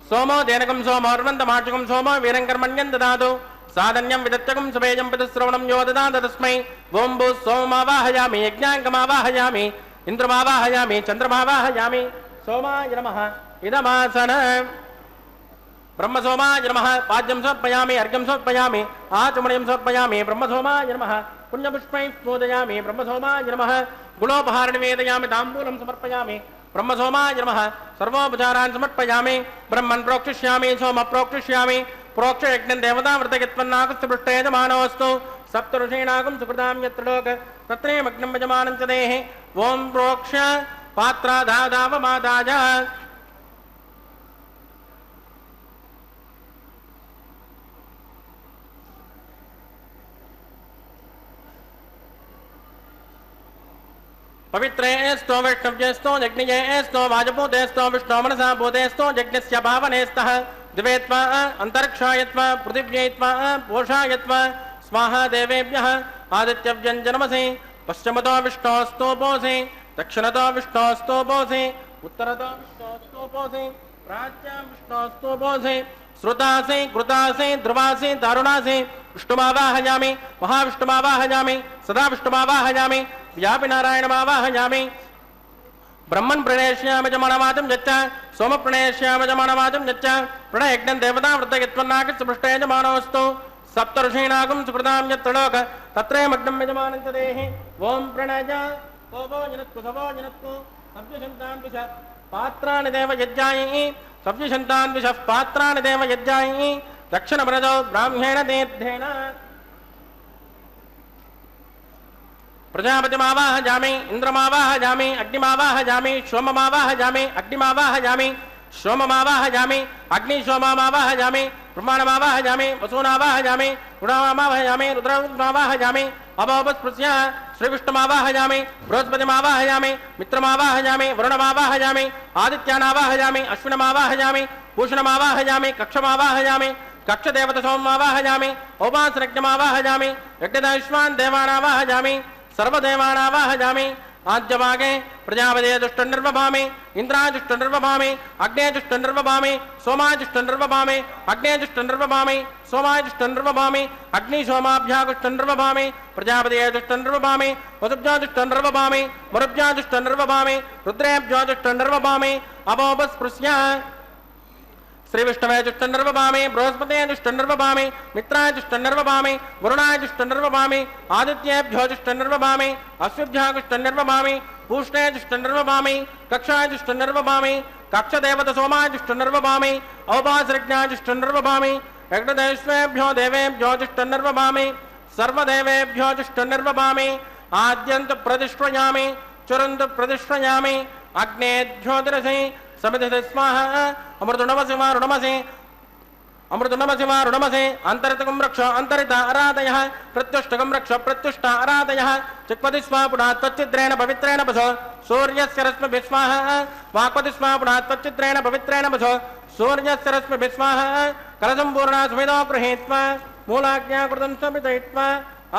సోమో దేనకం సోమోర్వంతమాచకం సోమో వీరంకర్మణ్యం దదాతు సాధన్యం విదత్తకం సువేజం పితశ్రవణం యో దదాత తస్మై ఓం భూ సోమమావాహయామి యజ్ఞాంగమావాహయామి ఇంద్రమావాహయామి చంద్రమావాహయామి సోమాయ నమః ఇదమాసన బ్రహ్మసోమాయ నమః పాద్యం సమర్పయామి అర్ఘ్యం సమర్పయామి ఆచమనీయం సమర్పయామి బ్రహ్మసోమాయ నమః పుణ్యపుష్పై పూజయామి బ్రహ్మసోమాయ నమః గుణోపహార నివేదయామి తాంబూలం సమర్పయామి బ్రహ్మసోమాయ నమః సర్వోపచారాన్ సమర్పయామి బ్రహ్మన్ ప్రోక్షిష్యామి సోమ ప్రోక్షిష్యామి ప్రోక్షయజ్ఞం దేవతామృతయత్వన్నాగస్య పృష్ఠే యజమానోऽस्तु सप्तऋषीणागं सुकृतां यत्र लोक तत्रैमग्नं यजमानं च देहि ओं प्रोक्ष पात्राधादावमादाय पवित्रेस्तो वैष्णव्यस्तो यज्ञेस्तो वाजपूतेस्तो विष्णो मनसा भूतेस्तो यज्ञस्य भावनेस्तः दिवेत्वा अंतरिक्षायत्वा पृथिव्यैत्वा पोषायत्वा स्वाहा देवेभ्यः आदित्यव्यञ्जनमसि पश्चिमतो विष्णोस्तोपोसि दक्षिणतो विष्णोस्तोपोसि उत्तरतो विष्णोस्तोपोसि प्राच्यां विष्णोस्तोपोसि श्रुतासि कृतासि ध्रुवासि दारुणासि विष्णुमावाहयामि महाविष्णुमावाहयामि सदा विष्णुमावाहयामि व्यापि नारायणमावाहयामि ब्रह्मन् प्रणेष्यामि च मणवाचं यच्च सोम प्रणेष्यामि च मणवाचं यच्च प्रणयज्ञं देवता वृत्तयत्वन्नागस्य यजमानोऽस्तु सप्तऋषीणागं सुकृतां यत्र लोक तत्रैमग्नं यजमानं च देहि ओं प्रणय ओभो जनत्वो सवो जनत्वो सव्यशन्तान् विष पात्राणि देव यज्ञायि सव्यशन्तान् विषः पात्राणि देव यज्ञायि दक्षिणभरजो ब्राह्मेण तीर्थेन प्रजापतिमावाहयामि इंद्रमावाहयामि अग्निमावाहयामि सोममावाहयामि अग्निमावाहयामि सोममावाहयामि अग्निसोममावाहयामि ब्रह्माणमावाहयामि वसूनावाहयामि गुणामावाहयामि रुद्रमावाहयामि अभवस्पृश्य श्रीविष्णुमावाहयामि बृहस्पतिमावाहयामि मित्रमावाहयामि वरुणमावाहयामि आदित्यानावाहयामि अश्विनमावाहयामि भूषणमावाहयामि कक्षमावाहयामि कक्षदेवतसोममावाहयामि औपासनज्ञमावाहयामि यज्ञदैश्वान् देवानावाहयामि सर्वदेवानावाहयामि आद्यभागे प्रजापते दुष्टनिर्वभामि इंद्राय दुष्टनिर्वभामि अग्ने दुष्टनिर्वभामि सोमाय दुष्टनिर्वभामि अग्ने दुष्टनिर्वभामि सोमाय दुष्टनिर्वभामि अग्नि सोमाभ्यां दुष्टनिर्वभामि प्रजापते दुष्टनिर्वभामि वसुभ्यां दुष्टनिर्वभामि मरुभ्यां दुष्टनिर्वभामि रुद्रेभ्यो दुष्टनिर्वभामि अभोपस्पृश्य श्रीविष्णवे दुष्टनिर्वभामि बृहस्पते दुष्टनिर्वभामि मित्राय दुष्टनिर्वभामि वरुणाय दुष्टनिर्वभामि आदित्येभ्यो दुष्टनिर्वभामि अश्विभ्यः दुष्टनिर्वभामि पूष्णे दुष्टनिर्वभामि कक्षाय दुष्टनिर्वभामि कक्षदेवतसोमाय दुष्टनिर्वभामि औपासरज्ञाय दुष्टनिर्वभामि यज्ञदेश्वेभ्यो देवेभ्यो दुष्टनिर्वभामि सर्वदेवेभ्यो दुष्टनिर्वभामि आद्यन्त प्रतिष्ठयामि चुरन्त प्रतिष्ठयामि अग्नेभ्योतिरसि समिधि स्वाहा अमृतुणमसि वा ऋणमसि अमृतुणमसि वा ऋणमसि अन्तरितकं रक्ष अन्तरित आराधयः प्रत्युष्टकं रक्ष प्रत्युष्ट आराधयः चिक्पति स्वा पुनः त्वच्चिद्रेण पवित्रेण वसो सूर्यस्य रश्मिभिः स्वाहा वाक्पति स्वा पुनः त्वच्चिद्रेण पवित्रेण वसो सूर्यस्य रश्मिभिः स्वाहा कलसम्पूर्णा सुमितो गृहीत्वा मूलाज्ञाकृतं समितयित्वा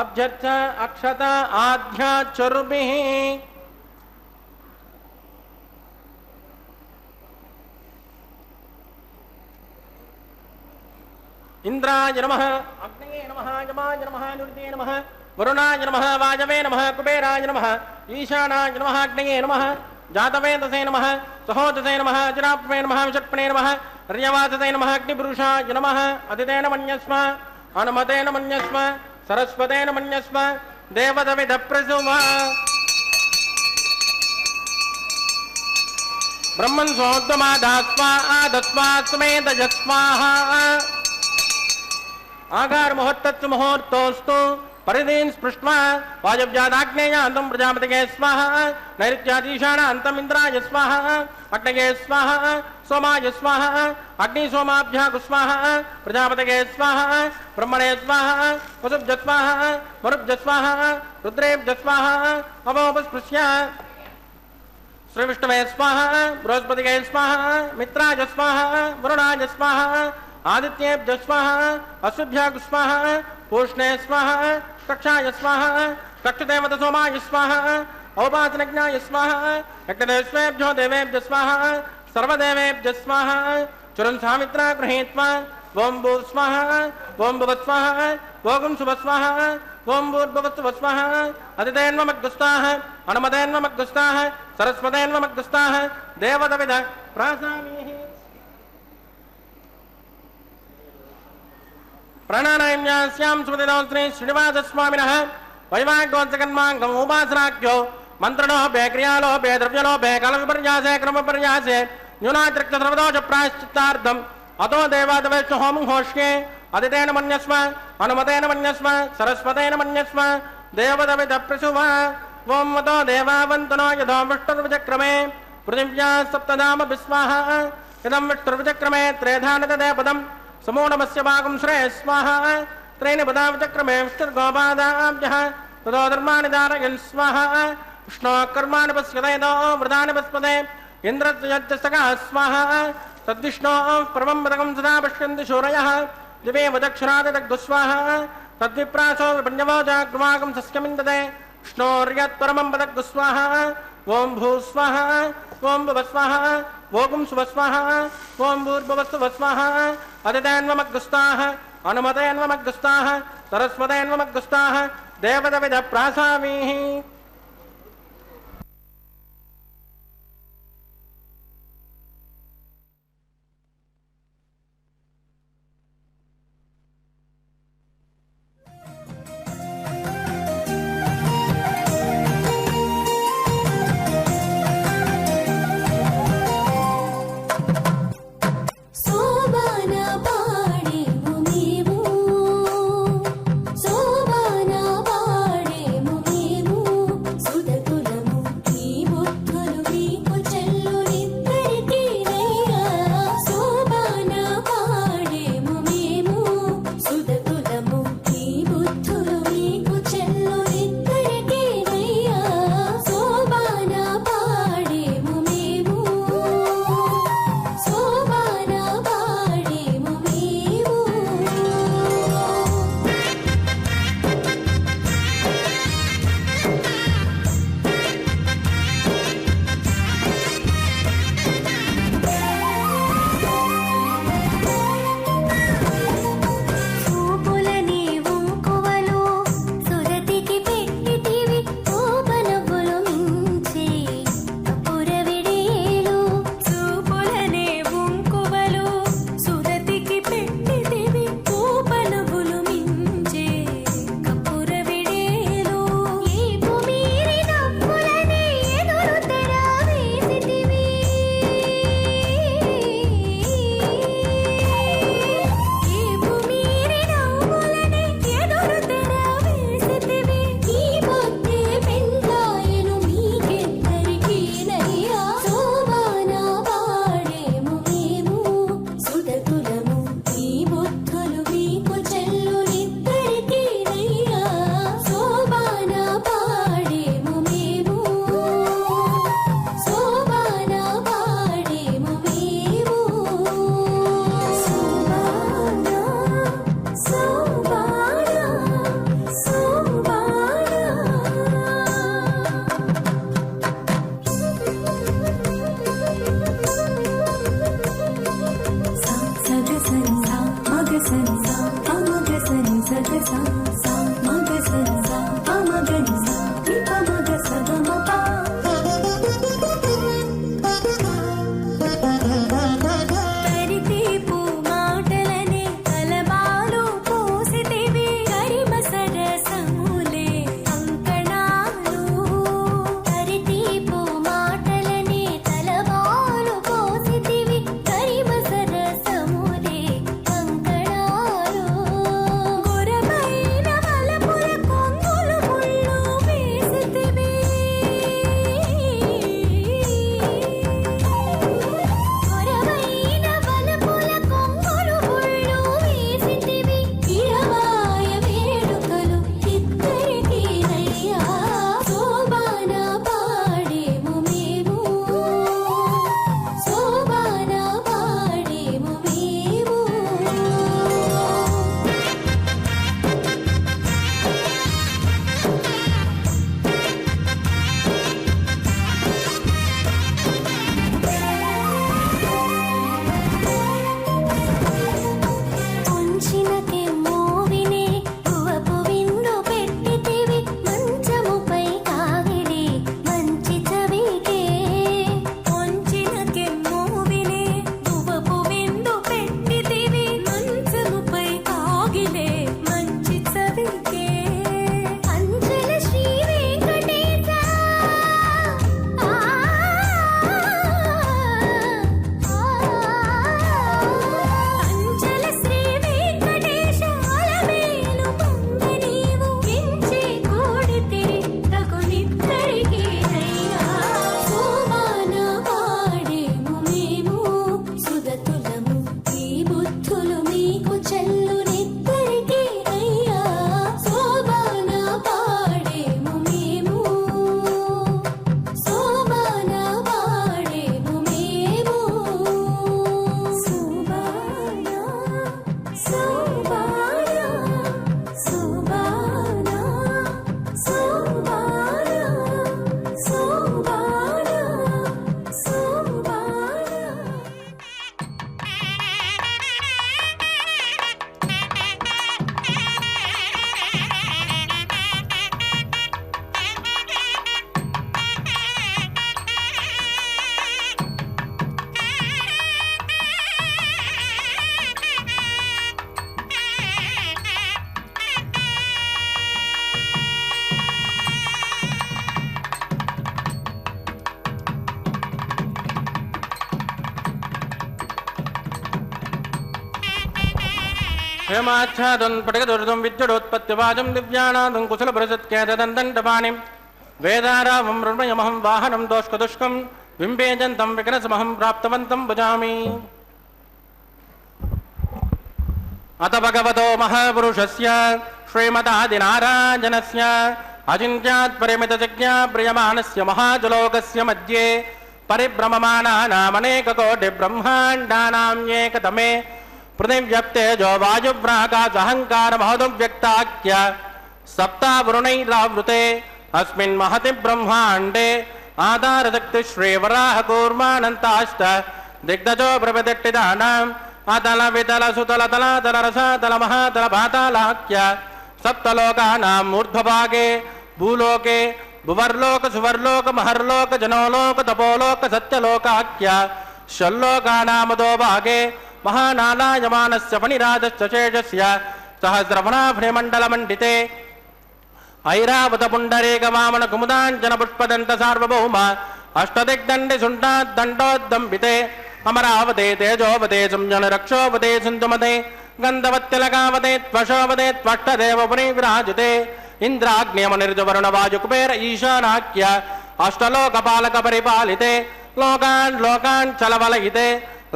अभ्यर्थ अक्षत आध्याचरुभिः इंद्राय नमः अग्नये नमः यमाय नमः निरुते नमः वरुणाय नमः वाजवे नमः कुबेराय नमः ईशानाय नमः अग्नये नमः जातवेदसे नमः सहोदसे नमः अजरापणे नमः विषट्पणे नमः अर्यवाससे नमः अग्निपुरुषाय नमः अदितेन मन्यस्म अनुमतेन मन्यस्म सरस्वतेन मन्यस्म देवदविदप्रसुव ब्रह्मन् सोद्यमादास्वा आदस्वा स्मेद यस्वाहा आकार मुहूर्तत्व मुहूर्तोस्तु परिदीन स्पृष्ट्वा वाजव्यादाग्नेयान्तं प्रजापतिगे स्वाहा नैऋत्यादीशानान्तं इन्द्राय स्वाहा अग्नये स्वाहा सोमाय स्वाहा अग्नि सोमाभ्यां स्वाहा प्रजापतिगे स्वाहा ब्रह्मणे स्वाहा वसुभ्य स्वाहा मरुभ्य स्वाहा रुद्रेभ्य स्वाहा अवोपस्पृश्य श्रीविष्णवे स्वाहा बृहस्पतिगे स्वाहा मित्राय स्वाहा वरुणाय स्वाहा आदित्येभ्यः स्वाहा अश्विभ्यः स्वाहा पूष्णे स्वाहा कक्षाय स्वाहा कक्षदेवतसोमाय स्वाहा औपासनज्ञाय स्वाहा यज्ञदेश्वेभ्यो देवेभ्यः स्वाहा सर्वदेवेभ्यः स्वाहा चुरन् सामित्रा गृहीत्वा ओं भूः स्वाहा ओं भुवः स्वाहा ओं शुभः स्वाहा ओं भूर्भुवः स्वाहा अदितेन्वमग्गुस्ताः अनुमतेन्वमग्गुस्ताः सरस्वतेन्वमग्गुस्ताः देवदविद प्रासामीः प्राणानायम्यास्यां स्मृतिदोस्त्री श्रीनिवासस्वामिनः वैवाहिकोत्सकन्माङ्गम् उपासनाख्यो मन्त्रणोऽभ्ये क्रियालोभ्ये द्रव्यलोभ्ये कालविपर्यासे क्रमविपर्यासे न्यूनातिरिक्तसर्वदोष प्रायश्चित्तार्थम् अतो देवादवेश्च होमं होष्ये అదితేన మన్యస్మ అనుమతేన మన్యస్మ సరస్వతేన మన్యస్మ దేవదవిద ప్రసువ ఓం మతో దేవావంతనో యథో విష్ణుర్విచక్రమే పృథివ్యా సప్తనామ విస్వాహ ఇదం విష్ణుర్విచక్రమే త్రేధానదే పదం సమూఢమస్య భాగం శ్రే స్వాహ త్రైని పదా విచక్రమే విష్ణుర్గోపాదాభ్యః తదో ధర్మాణి ధారయన్ స్వాహ విష్ణో కర్మాణి పశ్యతేదో వృధాని పస్పదే ఇంద్రస్యజ్జసగా స్వాహ తద్విష్ణో పరమం పదకం సదా పశ్యంతి శూరయః దివే వదక్షరాదిదగ్ధుస్వాహ తద్విప్రాసో విపణ్యవో జాగ్రవాగం సస్యమిందతే విష్ణోర్యత్పరమం పదగ్ధుస్వాహ ఓం భూస్వాహ ఓం భువస్వాహ ఓం సువస్వాహ ఓం భూర్భువస్సువస్వాహ అదితేన్వమగ్గుస్తాః అనుమతేన్వమగ్గుస్తాః సరస్వతేన్వమగ్గుస్తాః దేవదవిద ప్రాసామీః. గొరపై బుద్ధులు మీకు చెల్లునిద్దరికీ అయ్యా శోభాన పాడేము మేము శోభాన పాడేము మేము శోభాన శోభాన శోభాన శోభాన శోభాన శోభాన. హేమాచ్ఛాదం పటకదుర్దం విద్యుడోత్పత్తివాజం దివ్యానాదం కుశలభృసత్కేదండండపాణిం వేదారావం మృణమయమహం వాహనం దోష్కదుష్కం బింబేజంతం వికనసమహం ప్రాప్తవంతం భజామి. అత భగవతో మహాపురుషస్య శ్రీమదాదినారాయణస్య అచింత్యాత్ పరిమితజ్ఞా ప్రియమానస్య మహాజలోకస్య మధ్యే పరిభ్రమమానానామనేకకోటి బ్రహ్మాండానాం ఏకతమే పృథివ్యప్తేజో వాయువ్రాకాశహంకార మహోదవ్యక్తాఖ్య సప్తావరుణైరావృతే అస్మిన్ మహతి బ్రహ్మాండే ఆధారశక్తి శ్రీవరాహ కూర్మానంతాష్ట దిగ్ధజో ప్రపదిట్టిదానాం అతల వితల సుతల తలాతల రసాతల మహాతల పాతాళాఖ్య సప్తలోకానాం ఊర్ధ్వభాగే భూలోకే భువర్లోక సువర్లోక మహర్లోక జనోలోక తపోలోక సత్యలోకాఖ్య షల్లోకానామదో భాగే మహానాలాయమానస్య ఫణిరాజస్య శేషస్య సహస్రఫణాఫణిమండలమండితే ఐరావత పుండరీక వామన కుముదాంజన పుష్పదంత సార్వభౌమ అష్టదిగ్దండి సుండాద్దండోద్దంబితే అమరావతే తేజోవతే సంజన రక్షోవతే సుందుమతే గంధవత్తిలకావతే త్వశోవతే త్వష్టదేవపుని విరాజతే ఇంద్రాగ్నేయమనిర్జవరుణ వాయుకుబేర ఈశానాఖ్య అష్టలోకపాలక పరిపాలితే లోకాన్ లోకాన్ చలవలయితే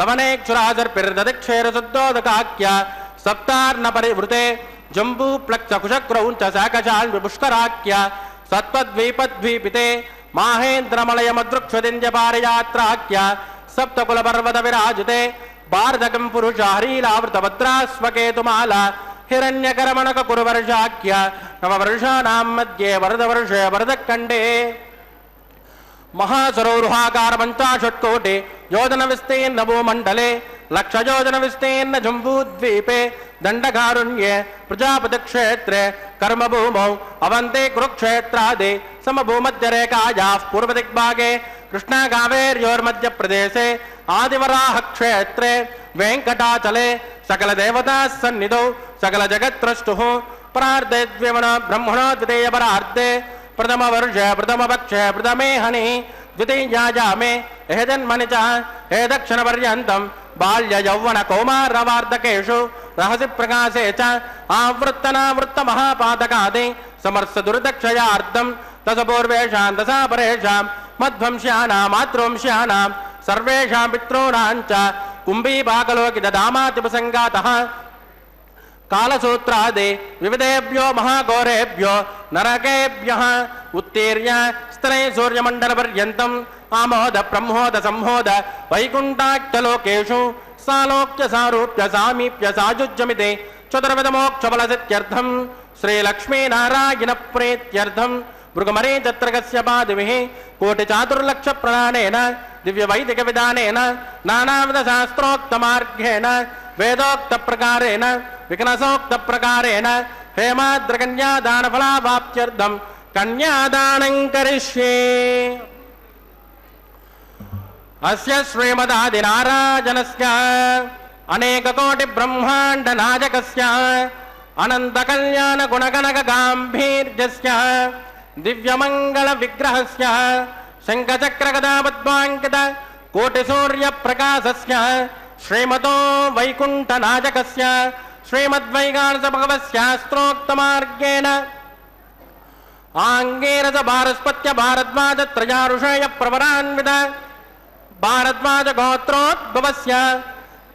లవనేక్షురాజర్పిర్దదిక్షేరశుద్ధోదకాఖ్య సప్తార్ణ పరివృతే జంబూప్లక్షకుశక్రౌంచ శాకశాల్ విపుష్కరాఖ్య సత్వద్వీపద్వీపితే మాహేంద్రమలయమదృక్షదింద్యపారయాత్రాఖ్య సప్తకులపర్వత విరాజితే భారతకం పురుష హరీలావృతభద్రాస్వకేతుమాల హిరణ్యకరమణక కురువర్షాఖ్య నవవర్షానాం మధ్యే వరదవర్షే వరదఖండే మహాసరోరుహాకార పంచాషట్కోటి యోజన విస్తీర్ణ భూమండలే లక్షయోజన విస్తీర్ణ జంబూద్వీపే దండకారుణ్యే ప్రజాపతి క్షేత్రే కర్మభూమౌ అవంతే కురుక్షేత్రాది సమభూమధ్యరేఖాయాః పూర్వదిగ్భాగే కృష్ణాకావేర్యోర్మధ్యప్రదేశే ఆదివరాహ క్షేత్రే వెంకటాచలే సకల దేవతా సన్నిధౌ సకల జగత్రష్టుః పరార్ధేద్విమన బ్రహ్మణో ద్వితీయ పరార్ధే ప్రథమ వర్ష ప్రథమ పక్ష ప్రథమే హని ద్వితీయాజామే ఏ జన్మని చ ఏ దక్షిణ పర్యంతం బాల్య యౌవన కౌమారవార్ధకేషు రహసి ప్రకాశే చ ఆవృత్తనావృత్త మహాపాతకాది సమర్స దుర్దక్షయార్థం తస పూర్వేషాం తసా పరేషాం మధ్వంశ్యానాం మాతృవంశ్యానాం సర్వేషాం పితॄణాం చ కుంభీపాకలోకి దదామాతిపసంగాతః కాలసూత్రాది వివిధేభ్యో మహాఘోరేభ్యో నరకేభ్యః ఉత్తీర్య స్థలే సూర్యమండల పర్యంతం ఆమోద బ్రహ్మోద సంహోద వైకుంఠాఖ్యలోకేషు సాలోక్య సారూప్య సామీప్య సాయుజ్యమితే చతుర్విధమోక్షఫలసిద్ధ్యర్థం శ్రీలక్ష్మీనారాయణ ప్రీత్యర్థం మృగమరీచత్రకస్య పాదిభిః కోటిచాతుర్లక్ష ప్రణానేన దివ్య వైదిక విధానేన నానావిధ శాస్త్రోక్త మార్గేణ వేదోక్త ప్రకారేణ వికనసోక్త ప్రకారేణ హేమాద్రకన్యాదాన ఫలావాప్త్యర్థం కన్యాదానం కరిష్యే. అస్య శ్రీమదాదినారాయణస్య అనేక కోటి బ్రహ్మాండ నాయకస్య అనంత కళ్యాణ గుణగణక గాంభీర్యస్య దివ్యమంగళ విగ్రహస్య శంఖచక్ర గదా పద్మాంకిత కోటి సూర్య ప్రకాశస్య శ్రీమతో వైకుంఠ నాయకస్య శ్రీమద్వైగానస భగవశాస్త్రోక్త మార్గేణ ఆంగేరస భారస్పత్య భారద్వాజ త్రయారుషయ ప్రవరాన్విత భారద్వాజ గోత్రోద్భవస్య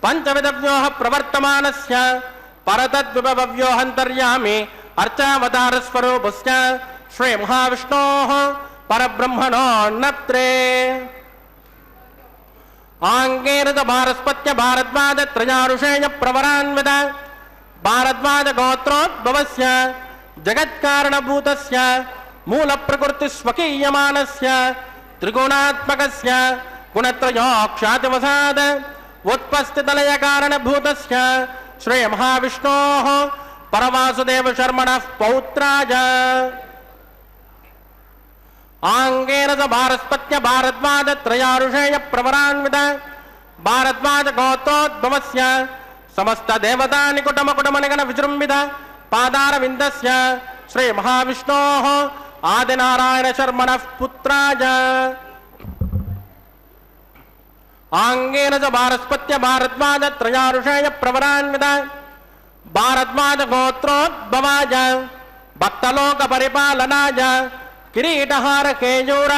పంచవిధవ్యోహ ప్రవర్తమానస్య పరతద్విభవ్యోహంతర్యామి అర్చావతారస్వరూపస్య శ్రీ మహావిష్ణోః పరబ్రహ్మణోన్నత్రే ఆంగేరద భారస్పత్య భారద్వాజ త్రయారుషేయ ప్రవరాన్విత భారద్వాజ గోత్రోద్భవస్య జగత్కారణభూతస్య మూల ప్రకృతి స్వకీయమానస్య త్రిగుణాత్మకస్య గుణత్రయోక్షాతివసాద ఉత్పస్థితలయ కారణభూతస్య శ్రీ మహావిష్ణోః పరవాసుదేవ శర్మణః పౌత్రాయ ఆంగేన స భారస్పత్య భారద్వాజ త్రయారుషేయ ప్రవరాన్విత భారద్వాజ గోత్రోద్భవస్య సమస్త దేవతా నికుటమకుటమనిగణ విజృంభిత పాదారవిందస్య శ్రీ మహావిష్ణోః ఆదినారాయణ శర్మణః పుత్రాయ ఆంగేన స భారస్పత్య భారద్వాజ త్రయారుషేయ ప్రవరాన్విత భారద్వాజ గోత్రోద్భవాయ భక్తలోక పరిపాలనాయ కిరీటహార కేయూర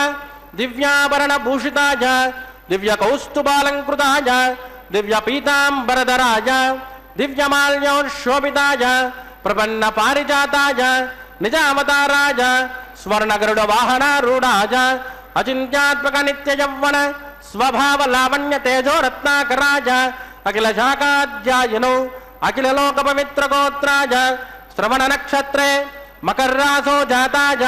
దివ్యాభరణ భూషితాయ దివ్య కౌస్తుభాలంకృతాయ దివ్య పీతాంబరధరాయ దివ్యమాల్యోశోభితాయ ప్రపన్న పారిజాతాయ నిజావతారాయ స్వర్ణగరుడ వాహనారూఢాయ అచింత్యాత్మక నిత్య యవ్వన స్వభావ లావణ్య తేజో రత్నాకరాయ అఖిల శాఖాధ్యాయనో అఖిల లోక పవిత్ర గోత్రాయ శ్రవణ నక్షత్రే మకర్రాసో జాతాయ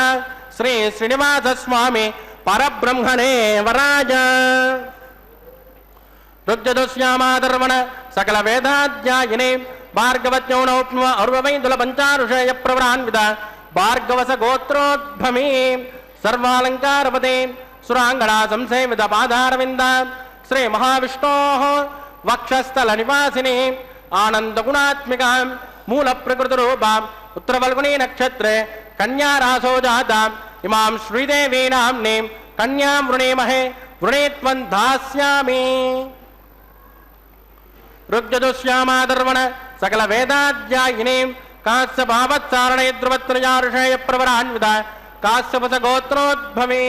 శ్రీ శ్రీనివాస స్వామి పరబ్రహ్మణే వరాజ రుగ్జదుశ్యామాధర్వణ సకల వేదాధ్యాయినే భార్గవత్యౌనౌప్మ అర్వవైదుల పంచారుషేయ ప్రవరాన్విత భార్గవస గోత్రోద్భమే సర్వాలంకారపదే సురాంగణా సంసేవిత పాదారవింద శ్రీ మహావిష్ణోః వక్షస్థల నివాసిని ఆనందగుణాత్మిక మూల ప్రకృతి రూప ఉత్తరవల్గుణీ నక్షత్రే కన్యారాసో జాత ఇమాం శ్రీదేవీ నామ్నే కన్యాం వృణీమహే వృణీత్వం దాస్యామి రుగ్జదుశ్యామాధర్వణ సకల వేదాధ్యాయినే కాశ్య భావత్సారణే ధ్రువత్రయారుషేయ ప్రవరాన్విత కాశ్యపస గోత్రోద్భవే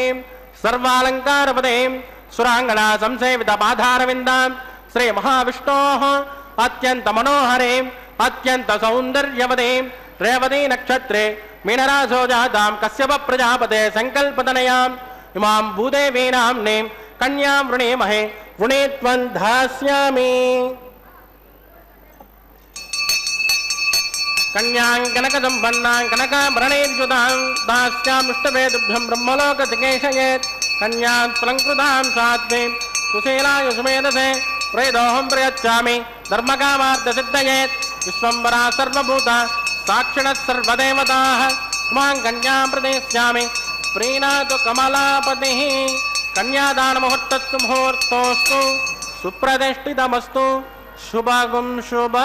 సర్వాలంకారపదే సురాంగణా సంసేవిత పాదారవింద శ్రీ మహావిష్ణోః అత్యంత మనోహరే అత్యంత సౌందర్యవదే రేవతీ నక్షత్రే మీనరాసో జాతాం కశ్యప ప్రజాపతే సంకల్పతనయాం ఇమాం భూదేవీ నామ్నే కన్యాం వృణీమహే వృణీత్వం దాస్యామి కన్యాం కనక సంపన్నాం కనకాభరణైర్యుతాం దాస్యామిష్టవేదుభ్యం బ్రహ్మలోక చికేషయేత్ కన్యాం స్ఫలంకృతాం సాత్వీం కుశీలాయ సుమేధసే ప్రేదోహం ప్రయచ్చామి ధర్మకామార్థ సిద్ధయేత్ విశ్వంబరా సర్వభూత సాక్షిణ సర్వదేవతాః మాం కన్యాం ప్రదేశ్యామి ప్రీణాతు కమలాపతి కన్యాదాన ముహూర్తస్తు ముహూర్తోస్తు సుప్రతిష్ఠితమస్తు శుభగుం శుభ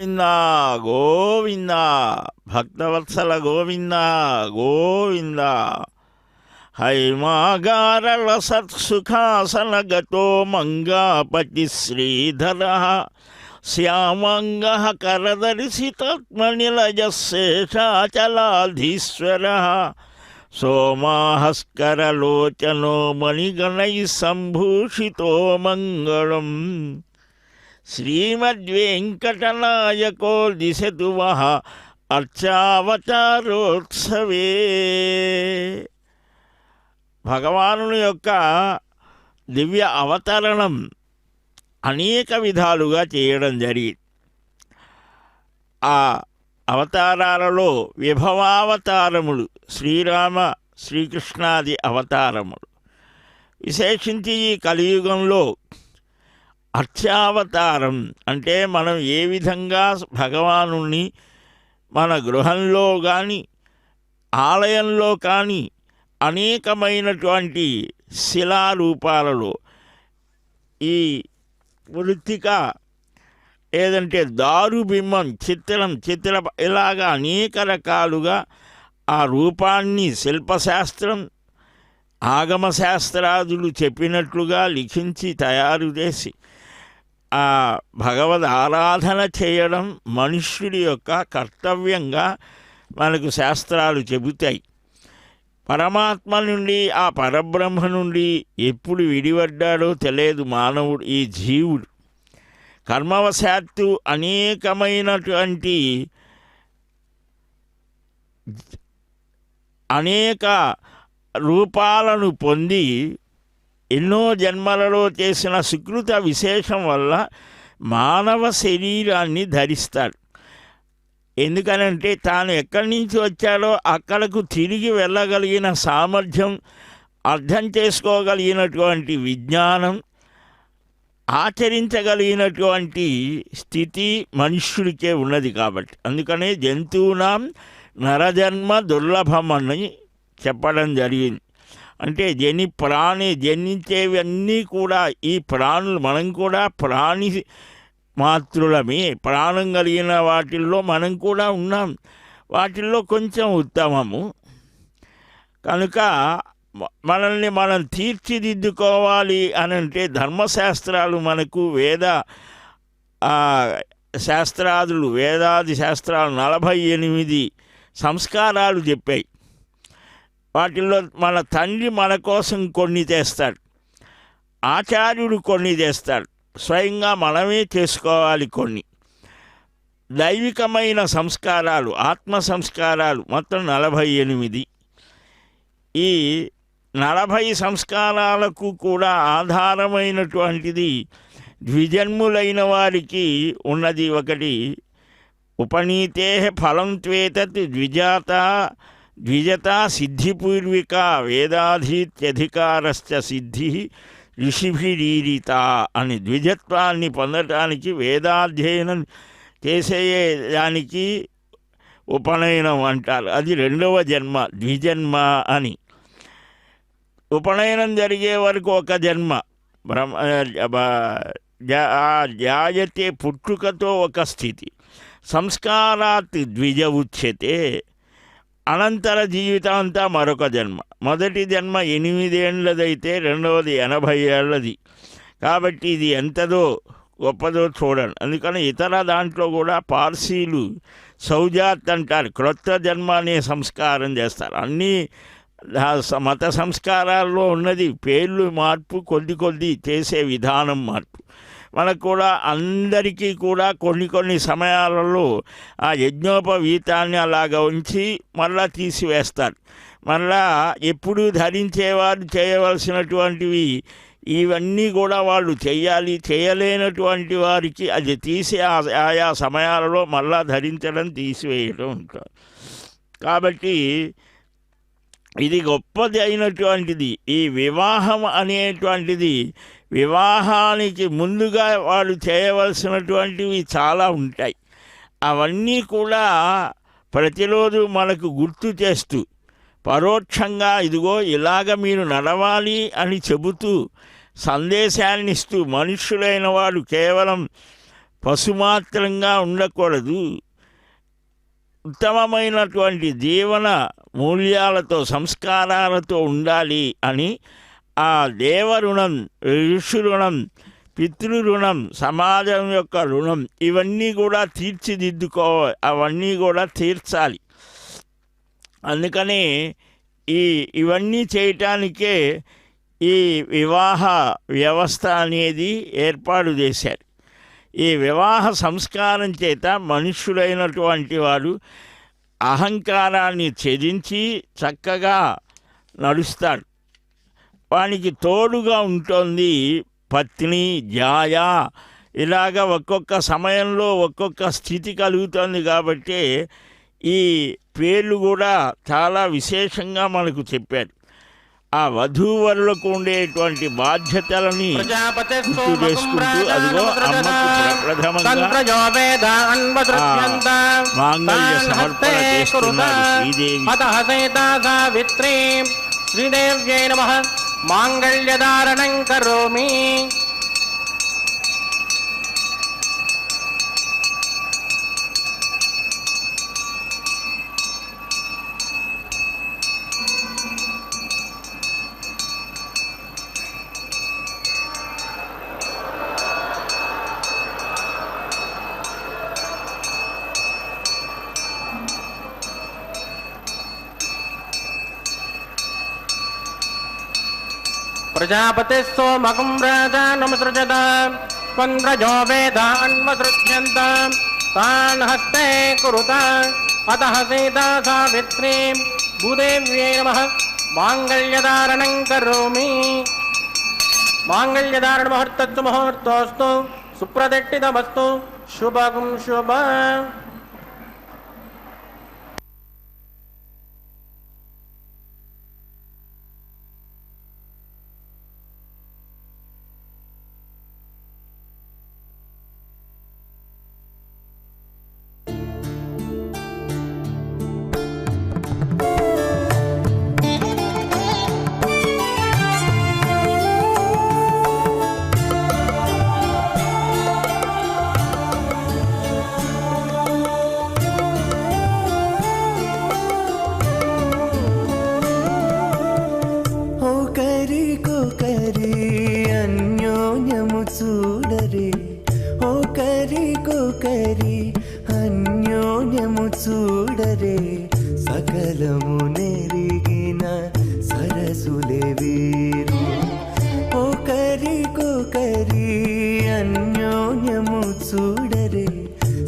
గోవిందా గోవిందా భక్తవత్సల గోవిందా గోవిందా హైమాగారల సత్సుఖాసనగతో మంగాపతి శ్రీధర శ్యామంగ కరదర్శితత్మనిలజశేషాచలాధీశ్వర సోమాహస్కరలోచనో మణిగణై సంభూషితో మంగళం శ్రీమద్వేంకటనాయకో దిశతు వః అర్చావతారోత్సవే. భగవానుని యొక్క దివ్య అవతరణం అనేక విధాలుగా చేయడం జరిగింది. ఆ అవతారాలలో విభవావతారములు శ్రీరామ శ్రీకృష్ణాది అవతారములు. విశేషించి ఈ కలియుగంలో అర్చావతారం అంటే మనం ఏ విధంగా భగవానుణ్ణి మన గృహంలో కానీ ఆలయంలో కానీ అనేకమైనటువంటి శిలారూపాలలో ఈ మృత్తిక ఏదంటే దారుబింబం చిత్రం ఇలాగా అనేక రకాలుగా ఆ రూపాన్ని శిల్పశాస్త్రం ఆగమశాస్త్రాదులు చెప్పినట్లుగా లిఖించి తయారు చేసి ఆ భగవద్ ఆరాధన చేయడం మనుష్యుడి యొక్క కర్తవ్యంగా మనకు శాస్త్రాలు చెబుతాయి. పరమాత్మ నుండి ఆ పరబ్రహ్మ నుండి ఎప్పుడు విడిపడ్డాడో తెలియదు మానవుడు, ఈ జీవుడు. కర్మవశాత్తు అనేక రూపాలను పొంది ఎన్నో జన్మలలో చేసిన సుకృత విశేషం వల్ల మానవ శరీరాన్ని ధరిస్తాడు. ఎందుకనంటే తాను ఎక్కడి నుంచి వచ్చాడో అక్కడకు తిరిగి వెళ్ళగలిగిన సామర్థ్యం, అర్థం చేసుకోగలిగినటువంటి విజ్ఞానం, ఆచరించగలిగినటువంటి స్థితి మనుష్యుడికే ఉన్నది. కాబట్టి అందుకనే జంతువునాం నరజన్మ దుర్లభమని చెప్పడం జరిగింది. అంటే జనించేవన్నీ కూడా ఈ ప్రాణులు, మనం కూడా ప్రాణి మాతృలమే, ప్రాణం కలిగిన వాటిల్లో మనం కూడా ఉన్నాం. వాటిల్లో కొంచెం ఉత్తమము కనుక మనల్ని మనం తీర్చిదిద్దుకోవాలి అని అంటే ధర్మశాస్త్రాలు మనకు శాస్త్రాదులు, వేదాది శాస్త్రాలు 48 సంస్కారాలు చెప్పాయి. వాటిల్లో మన తండ్రి మన కోసం కొన్ని చేస్తాడు, ఆచార్యుడు కొన్ని చేస్తాడు, స్వయంగా మనమే చేసుకోవాలి కొన్ని. దైవికమైన సంస్కారాలు, ఆత్మ సంస్కారాలు మొత్తం 48. ఈ 40 సంస్కారాలకు కూడా ఆధారమైనటువంటిది ద్విజన్ములైన వారికి ఉన్నది ఒకటి. ఉపనీతే ఫలం త్వేతత్ ద్విజత సిద్ధిపూర్విక వేదాధీత్యధికారశ్చ సిద్ధి ఋషిభిరీరిత అని. ద్విజత్వాన్ని పొందటానికి వేదాధ్యయనం చేసేదానికి ఉపనయనం అంటారు. అది 2వ జన్మ, ద్విజన్మ అని. ఉపనయనం జరిగే వరకు ఒక జన్మ, జాయతే పుట్టుకతో ఒక స్థితి, సంస్కారాత్ ద్విజ ఉచ్యతే. అనంతర జీవితం అంతా మరొక జన్మ. మొదటి జన్మ 8 ఏళ్ళదైతే రెండవది 80 ఏళ్ళది. కాబట్టి ఇది ఎంతదో గొప్పదో చూడండి. అందుకని ఇతర దాంట్లో కూడా పార్సీలు సౌజాత్ అంటారు, క్రొత్త జన్మ అనే సంస్కారం చేస్తారు. అన్నీ మత సంస్కారాల్లో ఉన్నది పేర్లు మార్పు, కొద్ది చేసే విధానం మార్పు. మనకు కూడా అందరికీ కూడా కొన్ని సమయాలలో ఆ యజ్ఞోపవీతాన్ని అలాగ ఉంచి మళ్ళా తీసివేస్తారు. మళ్ళా ఎప్పుడూ ధరించేవారు చేయవలసినటువంటివి ఇవన్నీ కూడా వాళ్ళు చేయాలి. చేయలేనటువంటి వారికి అది తీసి ఆయా సమయాలలో మళ్ళా ధరించడం, తీసివేయడం ఉంటారు. కాబట్టి ఇది గొప్పది అయినటువంటిది. ఈ వివాహం అనేటువంటిది, వివాహానికి ముందుగా వాళ్ళు చేయవలసినటువంటివి చాలా ఉంటాయి. అవన్నీ కూడా ప్రతిరోజు మనకు గుర్తు చేస్తూ పరోక్షంగా ఇదిగో ఇలాగ మీరు నడవాలి అని చెబుతూ సందేశాన్ని ఇస్తూ, మనుష్యులైన వాడు కేవలం పశుమాత్రంగా ఉండకూడదు, ఉత్తమమైనటువంటి జీవన మూల్యాలతో సంస్కారాలతో ఉండాలి అని ఆ దేవరుణం, ఋషురుణం, పితృరుణం, సమాజం యొక్క రుణం ఇవన్నీ కూడా అవన్నీ కూడా తీర్చాలి. అందుకనే ఇవన్నీ చేయటానికే ఈ వివాహ వ్యవస్థ అనేది ఏర్పాటు చేశారు. ఈ వివాహ సంస్కారం చేత మనుష్యులైనటువంటి వాడు అహంకారాన్ని త్యజించి చక్కగా నడుస్తాడు. వానికి తోడుగా ఉంటుంది పత్ని, జాయ. ఇలాగ ఒక్కొక్క సమయంలో ఒక్కొక్క స్థితి కలుగుతుంది. కాబట్టి ఈ పేర్లు కూడా చాలా విశేషంగా మనకు చెప్పారు. ఆ వధూవరులకు ఉండేటువంటి బాధ్యతలని గుర్తు చేసుకుంటూ అదిగో అమ్మకు ప్రథమంగా మాంగళ్య సమర్పణ చేస్తున్నారు శ్రీదేవి. శ్రీదేవ్యై నమః. మాంగళ్యధారణం కరోమి. प्रजापतिः सोमकं राजानमसृजत त्वन्द्रजो वेदान्वसृज्यन्त तान् हस्ते कुरुत अतः सीता सावित्रीं भूदेव्यै नमः माङ्गल्यधारणं करोमि माङ्गल्यधारणमुहूर्तस्तु मुहूर्तोऽस्तु सुप्रतिष्ठितमस्तु शुभं शुभ అన్యోన్యము చూడరే సకలము నెరిగిన సరసులే వీరు ఒకరికొకరి అన్యోన్యము చూడరే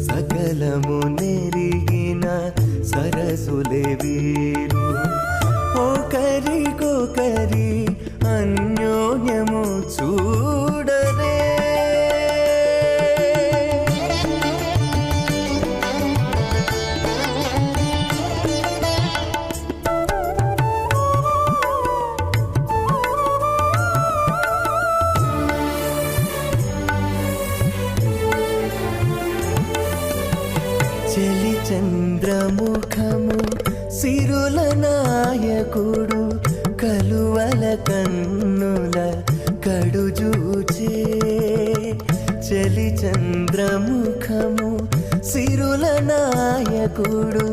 సకలము నెరిగిన సరసులే వీరు ఒకరికొకరి అన్యోన్యము చూడరే చలి చంద్రముఖము సిరుల నాయకుడు కలువల కన్నుల కడుజూచే చలి చంద్రముఖము సిరుల నాయకుడు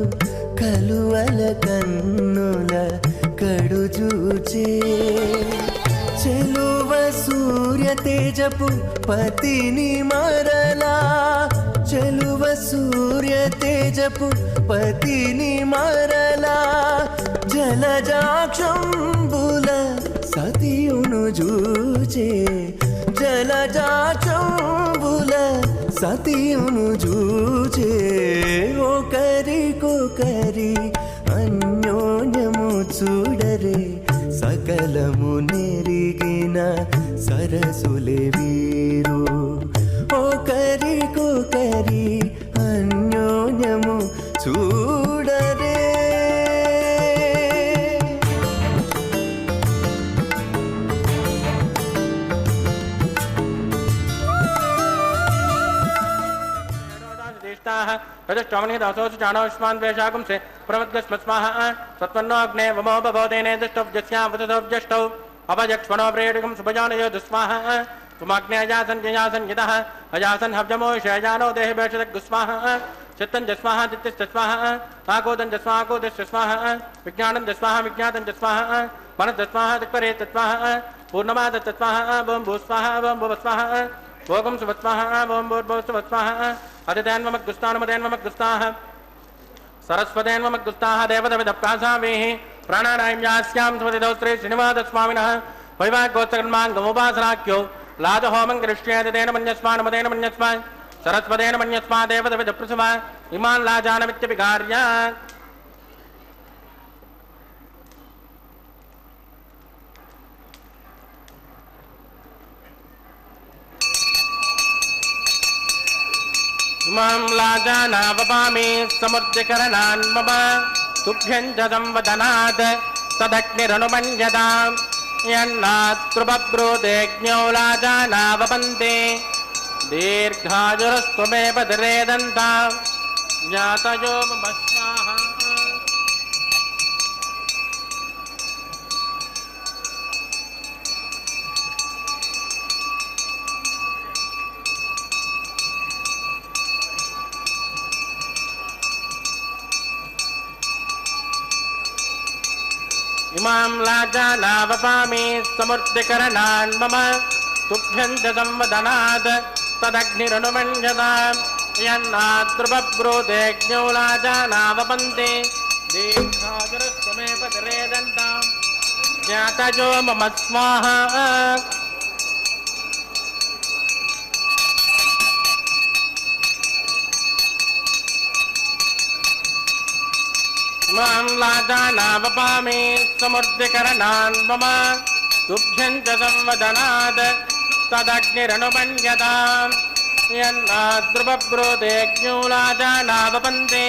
కలువల కన్నుల కడుజూచే చెలువ సూర్య తేజపు పతిని మరలా చెలువ సూర్య తేజపు పతిని మరలా జలజాక్షంబుల సతియును జూచే జలజాక్షంబుల సతియును జూచే ఒకరికొకరి అన్యోన్యము చూడరే సకలము నెరిగిన సరసులే వీరు ఒకరికొకరి అన్యోన్యము చూడరే रजस्टमनिदासोऽसु चाणोष्मान् द्वेषागुं से प्रमद्गस्मस्माः सत्वन्नो अग्ने वमो बभोदेने दृष्टव्यस्यावतव्यष्टौ अपजक्ष्मणो प्रेडिकं सुभजानयो दुस्माः तुमाग्ने अजासन् यजासन् यतः अजासन् हव्यमोषयजानो देहभेषदग्गुस्माः चित्तं जस्माः चित्तिश्चस्माः आकोदं जस्माकोदश्चस्माः विज्ञानं जस्माः विज्ञातं जस्माः मनस्तस्माः दिक्परे तस्माः पूर्णमादत्तस्माः बं भूस्वाः बं भुवस्वाः भोगं सुवत्स्वाः बं भूर्भुवस्वाः अदितेन्वमग्गुस्तानमदेन्वमग्गुस्ताः सरस्वतेन्वमग्गुस्ताः देवतविदप्रासावेः प्राणानायम्यास्यां सुमतिदौस्त्रे श्रीनिवासस्वामिनः वैवाग्गोत्सकर्माङ्गमुपासनाख्यो लाजहोमं करिष्येतेन मन्यस्मानमदेन मन्यस्मान् सरस्वतेन मन्यस्मा देवतविदप्रसवा इमान् लाजानमित्यभिकार्य इमां लाजानावपामि समुद्रकरणान् मम तुभ्यं च संवदनात् तदग्निरनुमन्यताम् यन्नातृबब्रूतेऽग्न्यौ लाजानावपन्ते दीर्घायुरस्त्वमेव दिरेदन्ताम् ज्ञातयो मम स्वाहा इमां लाजानावपामि समुद्रकरणान् मम तुभ्यं च संवदनात् तदग्निरनुमन्यताम् यन्नातृबब्रूतेऽग्न्यौ लाजानावपन्ते दीर्घायुरस्त्वमेव दिरेदन्ताम् ज्ञातजो मम स्वाहा मां लाजानावपामि समुद्रकरणान् मम तुभ्यं च संवदनात् तदग्निरनुमन्यताम् यन्नाद्रुवब्रोदेज्ञो लाजानावपन्ते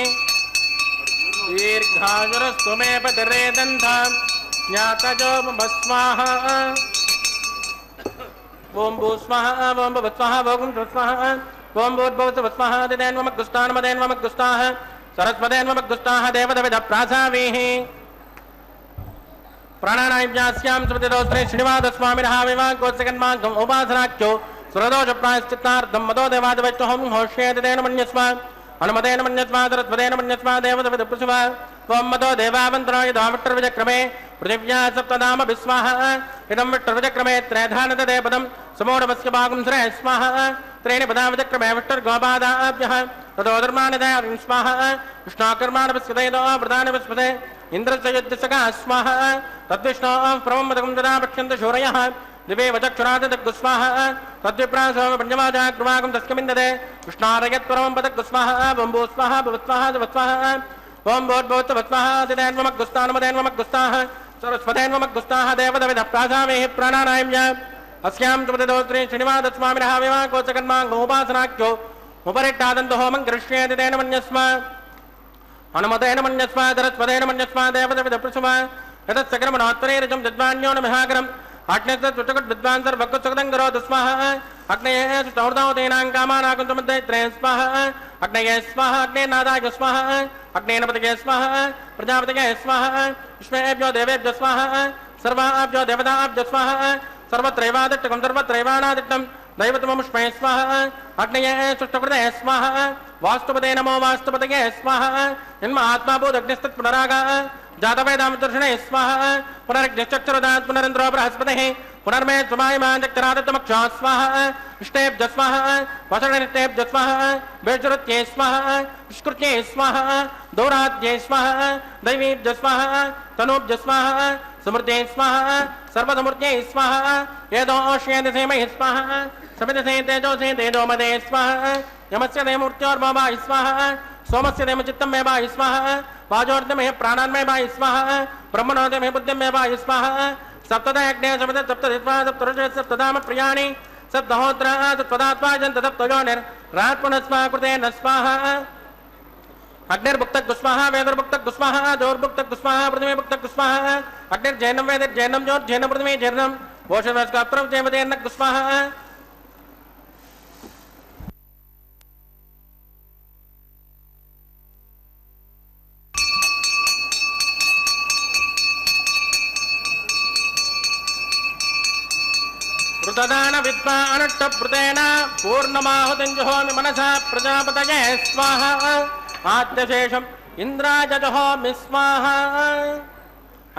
दीर्घायुरस्तु मे पतिरेदन्ताम् ज्ञातजो मम स्वाहा ॐ भू स्वाहा ॐ भुवस्वाहा ॐ स्वाहा ॐ भूर्भुवस्वाहा दिदेन्वमग्गुष्टान्मदेन्वमग्गुष्टाः सरस्वतेन्वमग्गुष्टाः देवदविदप्रासावीः प्राणानायव्यास्यां स्मृतिदोत्रे श्रीनिवासस्वामिनः विवाङ्कोत्सकन्माङ्गम् उपासनाख्यो सुरदोषप्रायश्चित्तार्थं मदो देवादिवैष्णवं होष्येतेन मन्यस्व हनुमतेन मन्यस्व सरस्वतेन मन्यस्व देवदविदप्रासव त्वं मदो देवावन्तराय दामट्टर्विजक्रमे पृथिव्या सप्तनाम विस्वाह इदं विट्टर्विजक्रमे त्रयधानदे पदं समोढमस्य भागं श्रेय स्वाहा त्रीणि पदाविजक्रमे विट्टर्गोपादाभ्यः ततो धर्माणदय स्वाहा विष्णाकर्माणपस्यतेदो प्रधानपस्पते इन्द्रस्य युद्धसखा स्वाहा तद्विष्णो प्रमं मदकं तदा पक्ष्यन्त शौरयः दिवे वचक्षुरादग्गुस्वाहा तद्विप्रासो पञ्चमाजाग्रवागं तस्कमिन्दते विष्णारयत्परमं पदग्गुस्वाहा बम्बो स्वाहा भवत्वाहा जवत्वाहा ॐ भोर्भोत्सवत्वाहा दिदेन्वमग्गुस्तान्मदेन्वमग्गुस्ताः सरस्वतेन्वमग्गुस्ताः देवदविदप्रासावेः प्राणानायम्य अस्यां सुमतिदोत्रे श्रीनिवासस्वामिनः विवाङ्कोत्सकन्माङ्गोपासनाख्यो उपरिट्टादन्तो होमं करिष्येति तेन मन्यस्व हनुमतेन मन्यस्व सरस्वतेन मन्यस्व देवदविदप्रासव यतत्सकरमणोत्तरेरजं विद्वान्यो न मिहाकरम् अग्नेस्तुटकुट विद्वान् सर्वकुत्सुकतं करोतु स्वाहा अग्नये सुतौर्दावतेनां कामानाकुन्तमद्दैत्रे स्वाहा अग्नये स्वाहा अग्नेनादाय स्वाहा अग्नेनपतये स्वाहा प्रजापतये स्वाहा विष्णुभ्यो देवेभ्यो स्वाहा सर्वाभ्यो देवताभ्यो स्वाहा सर्वत्रैवादिष्टकं सर्वत्रैवाणादिष्टं दैवतममुष्मे स्वाहा अग्नये सुष्टकृतये स्वाहा वास्तुपते नमो वास्तुपतये स्वाहा जन्मात्माभूदग्निस्तत् पुनरागः जातवेदामदर्शने स्वाहा पुनरग्निश्चक्षुरदात् पुनरेन्द्रो बृहस्पतिः पुनर्मे स्वमायमाञ्चक्रादत्तमक्षा स्वाहा इष्टेभ्य स्वाहा वसणनिष्टेभ्य स्वाहा बेजुरुत्ये स्वाहा निष्कृत्ये स्वाहा दौरात्ये स्वाहा दैवीभ्य स्वाहा तनूभ्य स्वाहा समृद्धे स्वाहा सर्वसमृद्धे स्वाहा यदोष्येदसेमहि स्वाहा समिदसे तेजोसे तेजोमदे स्वाहा यमस्य देमूर्त्योर्ममा स्वाहा सोमस्य देमचित्तं मे वा स्वाहा वाजोर्धमे प्राणान्मे वा स्वाहा ब्रह्मणोदमे बुद्धिं मे वा स्वाहा सप्तदा अग्ने समित सप्तदित्वा सप्तऋषे सप्तधाम प्रियाणि सप्तहोत्रा सप्तदात्वाजन्त सप्तयोनिर्रात्मनस्वा कृते न स्वाहा अग्निर्भुक्तः गुस्वाहा वेदर्भुक्तः गुस्वाहा जोर्भुक्तः गुस्वाहा पृथ्वी भुक्तः गुस्वाहा अग्निर्जैनं वेदिर्जैनं जोर्जैनं पृथ्वी जैनं वोषवस्कात्रं जैवतेन गुस्वाहा ऋतदान विद्वा अनुष्टभृतेन पूर्णमाहुतिं जुहोमि मनसा प्रजापतये स्वाहा आद्यशेषम् इन्द्राय जुहोमि स्वाहा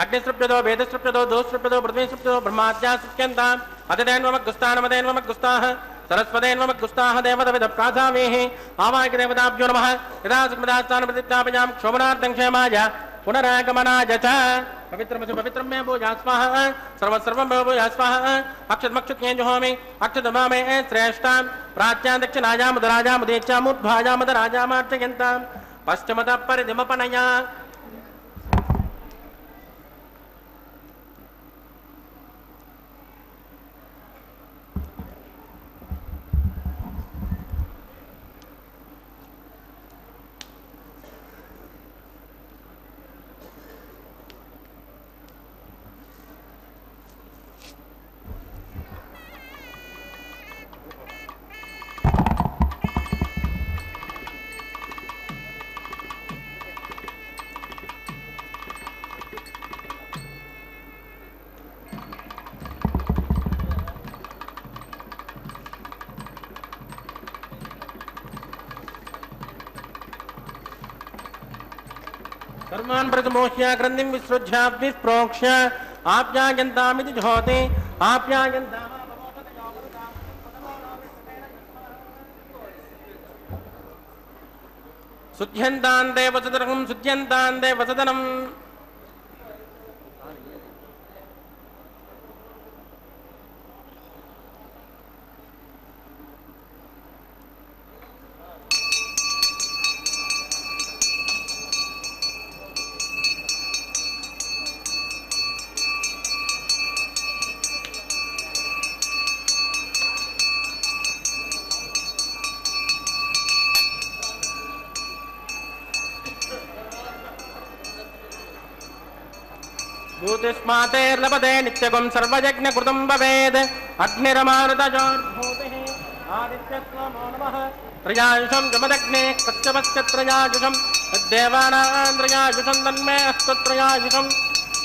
अग्निसृप्यतो वेदसृप्यतो दोसृप्यतो पृथ्वीसृप्यतो ब्रह्माद्या सृप्यन्ताम् अतिदेन्वमग्गुस्तानमदेन्वमग्गुस्ताः सरस्वतेन्वमग्गुस्ताः देवदविदप्रासावेः आवाहिक देवताभ्यो नमः यदा सुखमदास्थानप्रतिष्ठापयां क्षोभनार्थं क्षेमाय पुनरागमनाय च पवित्रमसु पवित्रं मे भूया स्वाहा सर्वं मे भूया स्वाहा अक्षतमक्षुत्ये जुहोमि अक्षतमामे श्रेष्ठां प्राच्यां दक्षिणायामुदराजामुदेच्छामुद्भाजामुदराजामार्चयन्तां पश्चिमतः परिधिमपनया कर्मान् प्रतमोह्य ग्रन्थिं विसृज्याप्ति प्रोक्ष्य आप्यायन्तामिति झोते आप्यायन्ताम् सुध्यन्तान्ते वसदनं सुध्यन्तान्ते वसदनं भूतिस्मातेर्लपते नित्यगुं सर्वयज्ञकृतं भवेत् अग्निरमारुतजोर्भूतिः आदित्यस्वमो नमः त्रयायुषं जमदग्ने कच्छपश्च त्रयायुषं तद्देवानां त्रयायुषं तन्मे अस्तु त्रयायुषं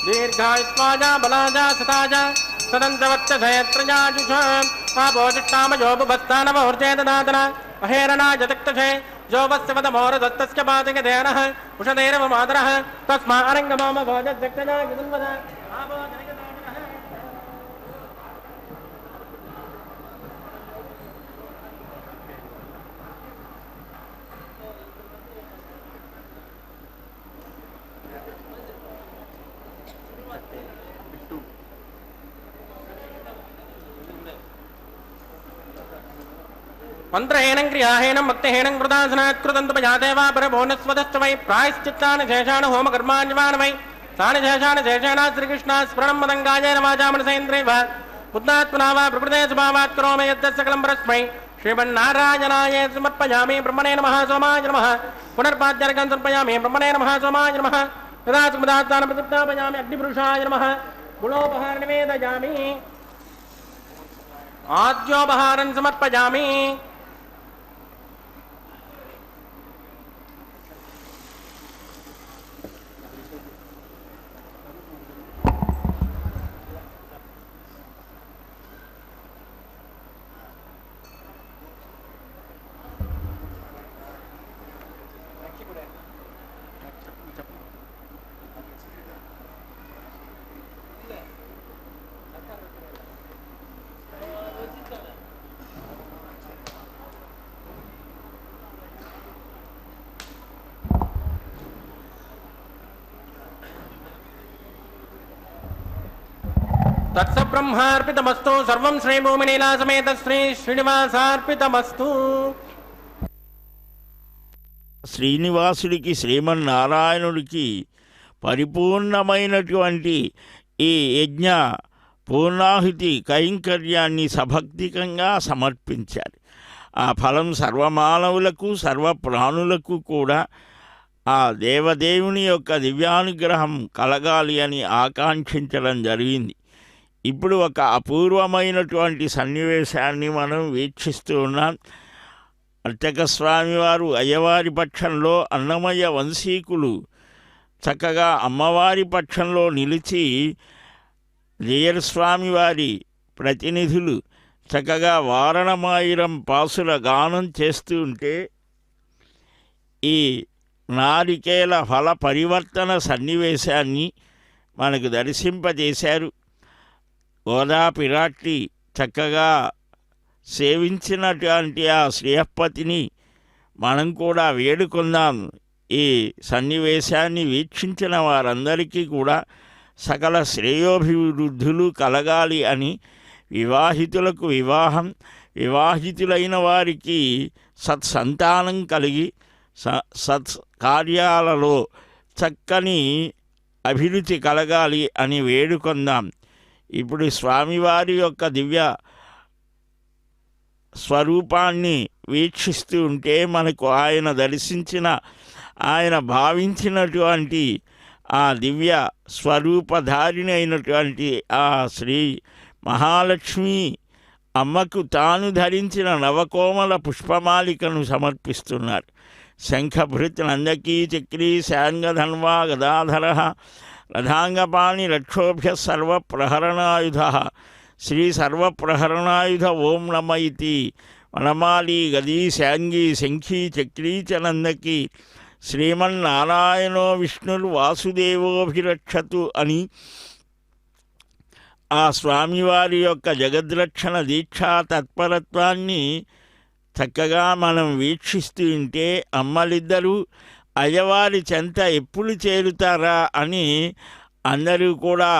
दीर्घायुष्माजा बलाजा सताजा सदन्तवर्चसे त्रयायुषम् आभोजिष्टामयो बुभस्तानवोर्जेददातना अहेरणाय तिक्तसे जो वस्य वदमोरदत्तस्य पातिकधेनः उषधेरव मातरः तस्मा अरङ्गमाम भोजद्यक्तजायुधन्वद मंत्रहेनं क्रियाहेनं भक्तिहेनं कृतासनात् कृतन्तु पजादेवा परभोनस्वदश्च वै प्रायश्चित्तानि शेषाणि होमकर्माण्यवान् वै तानि शेषाणि शेषेण श्रीकृष्णात् स्मरणं मदङ्गायेन वाचा मनसेन्द्रियैव बुद्धात्मना वा प्रकृते स्वभावात् करोमि यद्यत्सकलं परस्मै श्रीमन्नारायणाय समर्पयामि ब्रह्मणे नमः सोमाय नमः पुनर्पाद्यर्घं समर्पयामि ब्रह्मणे नमः सोमाय नमः तदा सुमदात्तानं प्रतिष्ठापयामि अग्निपुरुषाय नमः गुणोपहारं निवेदयामि आद्योपहारं समर्पयामि तत्सब्रह्मार्पितमस्तु सर्वं श्रीभूमिनीला समेत श्री श्रीनिवासार्पितमस्तु శ్రీనివాసుడికి శ్రీమన్నారాయణుడికి పరిపూర్ణమైనటువంటి ఈ యజ్ఞ పూర్ణాహుతి కైంకర్యాన్ని సభక్తికంగా సమర్పించాలి. ఆ ఫలం సర్వమానవులకు సర్వప్రాణులకు కూడా ఆ దేవదేవుని యొక్క దివ్యానుగ్రహం కలగాలి అని ఆకాంక్షించడం జరిగింది. ఇప్పుడు ఒక అపూర్వమైనటువంటి సన్నివేశాన్ని మనం వీక్షిస్తూ ఉన్నాం. అర్చక స్వామివారు అయ్యవారి పక్షంలో అన్నమయ్య వంశీకులు చక్కగా అమ్మవారి పక్షంలో నిలిచి జయర్ స్వామివారి ప్రతినిధులు చక్కగా వారణమాయిరం పాసుల గానం చేస్తూ ఉంటే ఈ నారికేల ఫల పరివర్తన సన్నివేశాన్ని మనకు దర్శింపజేశారు. గోదా పిరాట్టి చక్కగా సేవించినటువంటి ఆ శ్రేయపతిని మనం కూడా వేడుకుందాం. ఈ సన్నివేశాన్ని వీక్షించిన వారందరికీ కూడా సకల శ్రేయోభివృద్ధులు కలగాలి అని, వివాహితులకు వివాహం, వివాహితులైన వారికి సత్సంతానం కలిగి సత్కార్యాలలో చక్కని అభిరుచి కలగాలి అని వేడుకొందాం. ఇప్పుడు స్వామివారి యొక్క దివ్య స్వరూపాన్ని వీక్షిస్తూ ఉంటే మనకు ఆయన దర్శించిన, ఆయన భావించినటువంటి ఆ దివ్య స్వరూపధారిణి అయినటువంటి ఆ శ్రీ మహాలక్ష్మి అమ్మకు తాను ధరించిన నవకోమల పుష్పమాలికను సమర్పిస్తున్నారు. శంఖభృత్ నందకీ చక్రీ శాంగధన్వా గదాధర రథాంగపాణి రక్షోభ్య సర్వప్రహరణాయుధ శ్రీ సర్వప్రహరణాయుధ ఓం నమ ఇతి వనమాలి గదీ శాంగీ శంఖీ చక్రీ చ నందకి శ్రీమన్నారాయణో విష్ణుర్వాసుదేవోభిరక్షతు అని ఆ స్వామివారి యొక్క జగద్రక్షణ దీక్షా తత్పరత్వాన్ని చక్కగా మనం వీక్షిస్తూ ఉంటే అమ్మలిద్దరూ అయ్యవారి చెంత ఎప్పుడు చేరుతారా అని అందరూ కూడా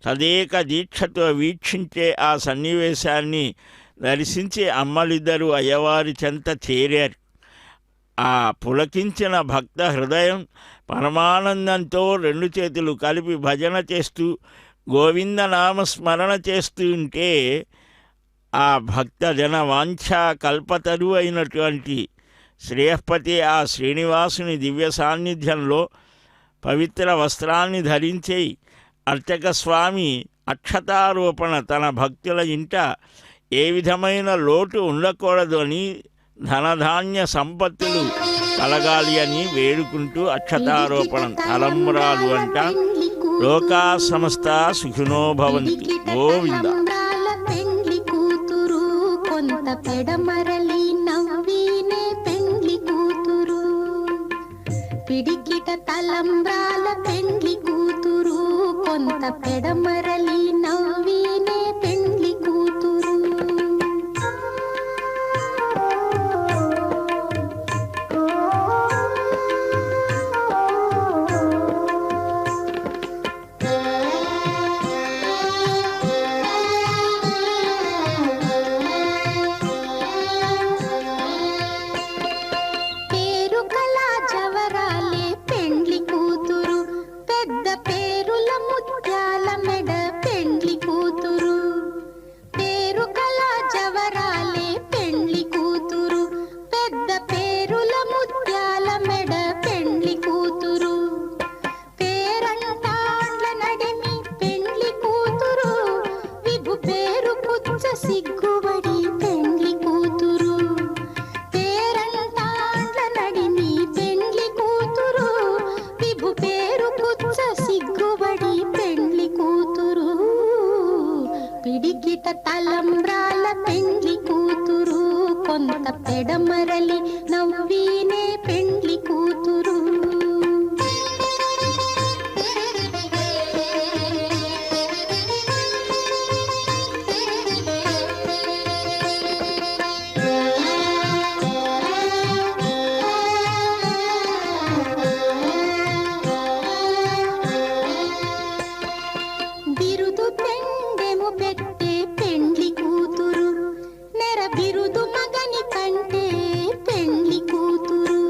తదేక దీక్షతో వీక్షించే ఆ సన్నివేశాన్ని దర్శించి అమ్మలిద్దరూ అయ్యవారి చెంత చేరారు. ఆ పులకించిన భక్త హృదయం పరమానందంతో రెండు చేతులు కలిపి భజన చేస్తూ గోవింద నామస్మరణ చేస్తూ ఉంటే ఆ భక్త జన వాంఛా కల్పతరు అయినటువంటి శ్రేయపతి ఆ శ్రీనివాసుని దివ్య సాన్నిధ్యంలో పవిత్ర వస్త్రాన్ని ధరించి అర్చక స్వామి అక్షతారోపణ తన భక్తుల ఇంట ఏ విధమైన లోటు ఉండకూడదు అని ధనధాన్య సంపత్తులు కలగాలి అని వేడుకుంటూ అక్షతారోపణం తలంబ్రాలు అంట. లోకా సమస్త సుఖినో భవంతు. గోవింద. పెండ్లి కూతురు కొంత పెడమరలి నవ్వినే పెండ్లి కూతురు పిడికిట తలంబ్రాల పెండ్లి కూతురు కొంత పెడమరలి నవ్వినే పెండ్లి కూతురు పేరు కళా జవరాలే పెండ్లి కూతురు పెద్ద పేరుల ముత్యాల మెడ పెండ్లి కూతురు పేరు కళా జవరాలే పెండ్లి కూతురు పెద్ద పేరుల ముత్యాల మెడ పెండ్లి కూతురు పేరంటాండ్ల నడిమి పెండ్లి కూతురు విభు పేరు పుచ్చ సిగ్గుబడి పెండ్లి కూతురు పేరంటాండ్ల నడిమి పెండ్లి కూతురు విభు పేరు పుచ్చ సిగ్గుబడి పెండ్లి కూతురు పిడికిట తలంబ్రాల పెండ్లి కూతురు కొంత పెడమరలి నవ్వినే పెండ్లి కూతురు బిరుదు పెండెము పెట్టే పెండ్లి కూతురు నెర బిరుదు మగని కంటే పెండ్లి కూతురు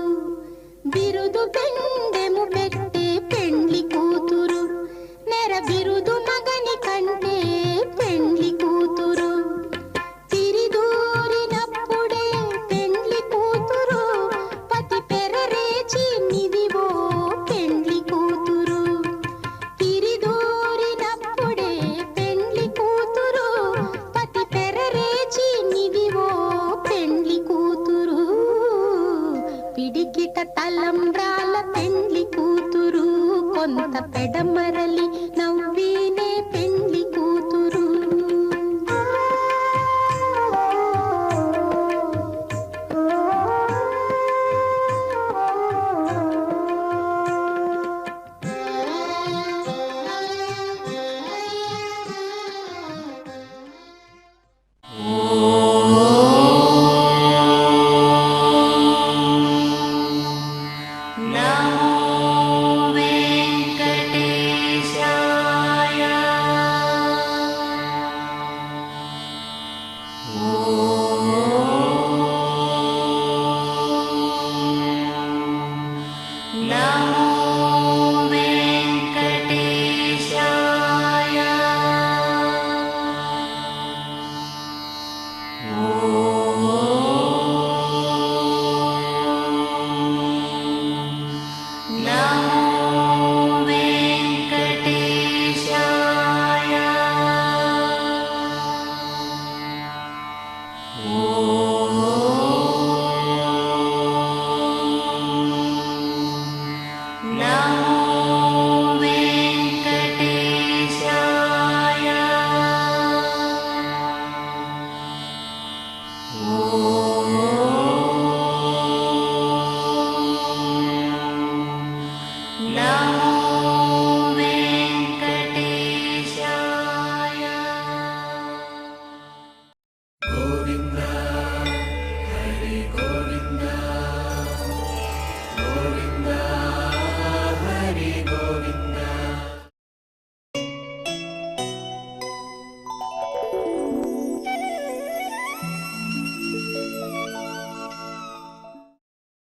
బిరుదు పెండెము పెట్టే పెండ్లి కూతురు నెర బిరుదు మగని కంటే పెండ్లి కూతురు తిరిదూరినప్పుడే పెండ్లి కూతురు పతి పెరరేచి నిదివో పెండ్లి కూతురు తిరిదూరినప్పుడే పెండ్లి కూతురు పతి పెరరేచి నిదివో పెండ్లి కూతురు పిడికిట తలంబ్రాల పెండ్లి కూతురు కొంత పెడమరలి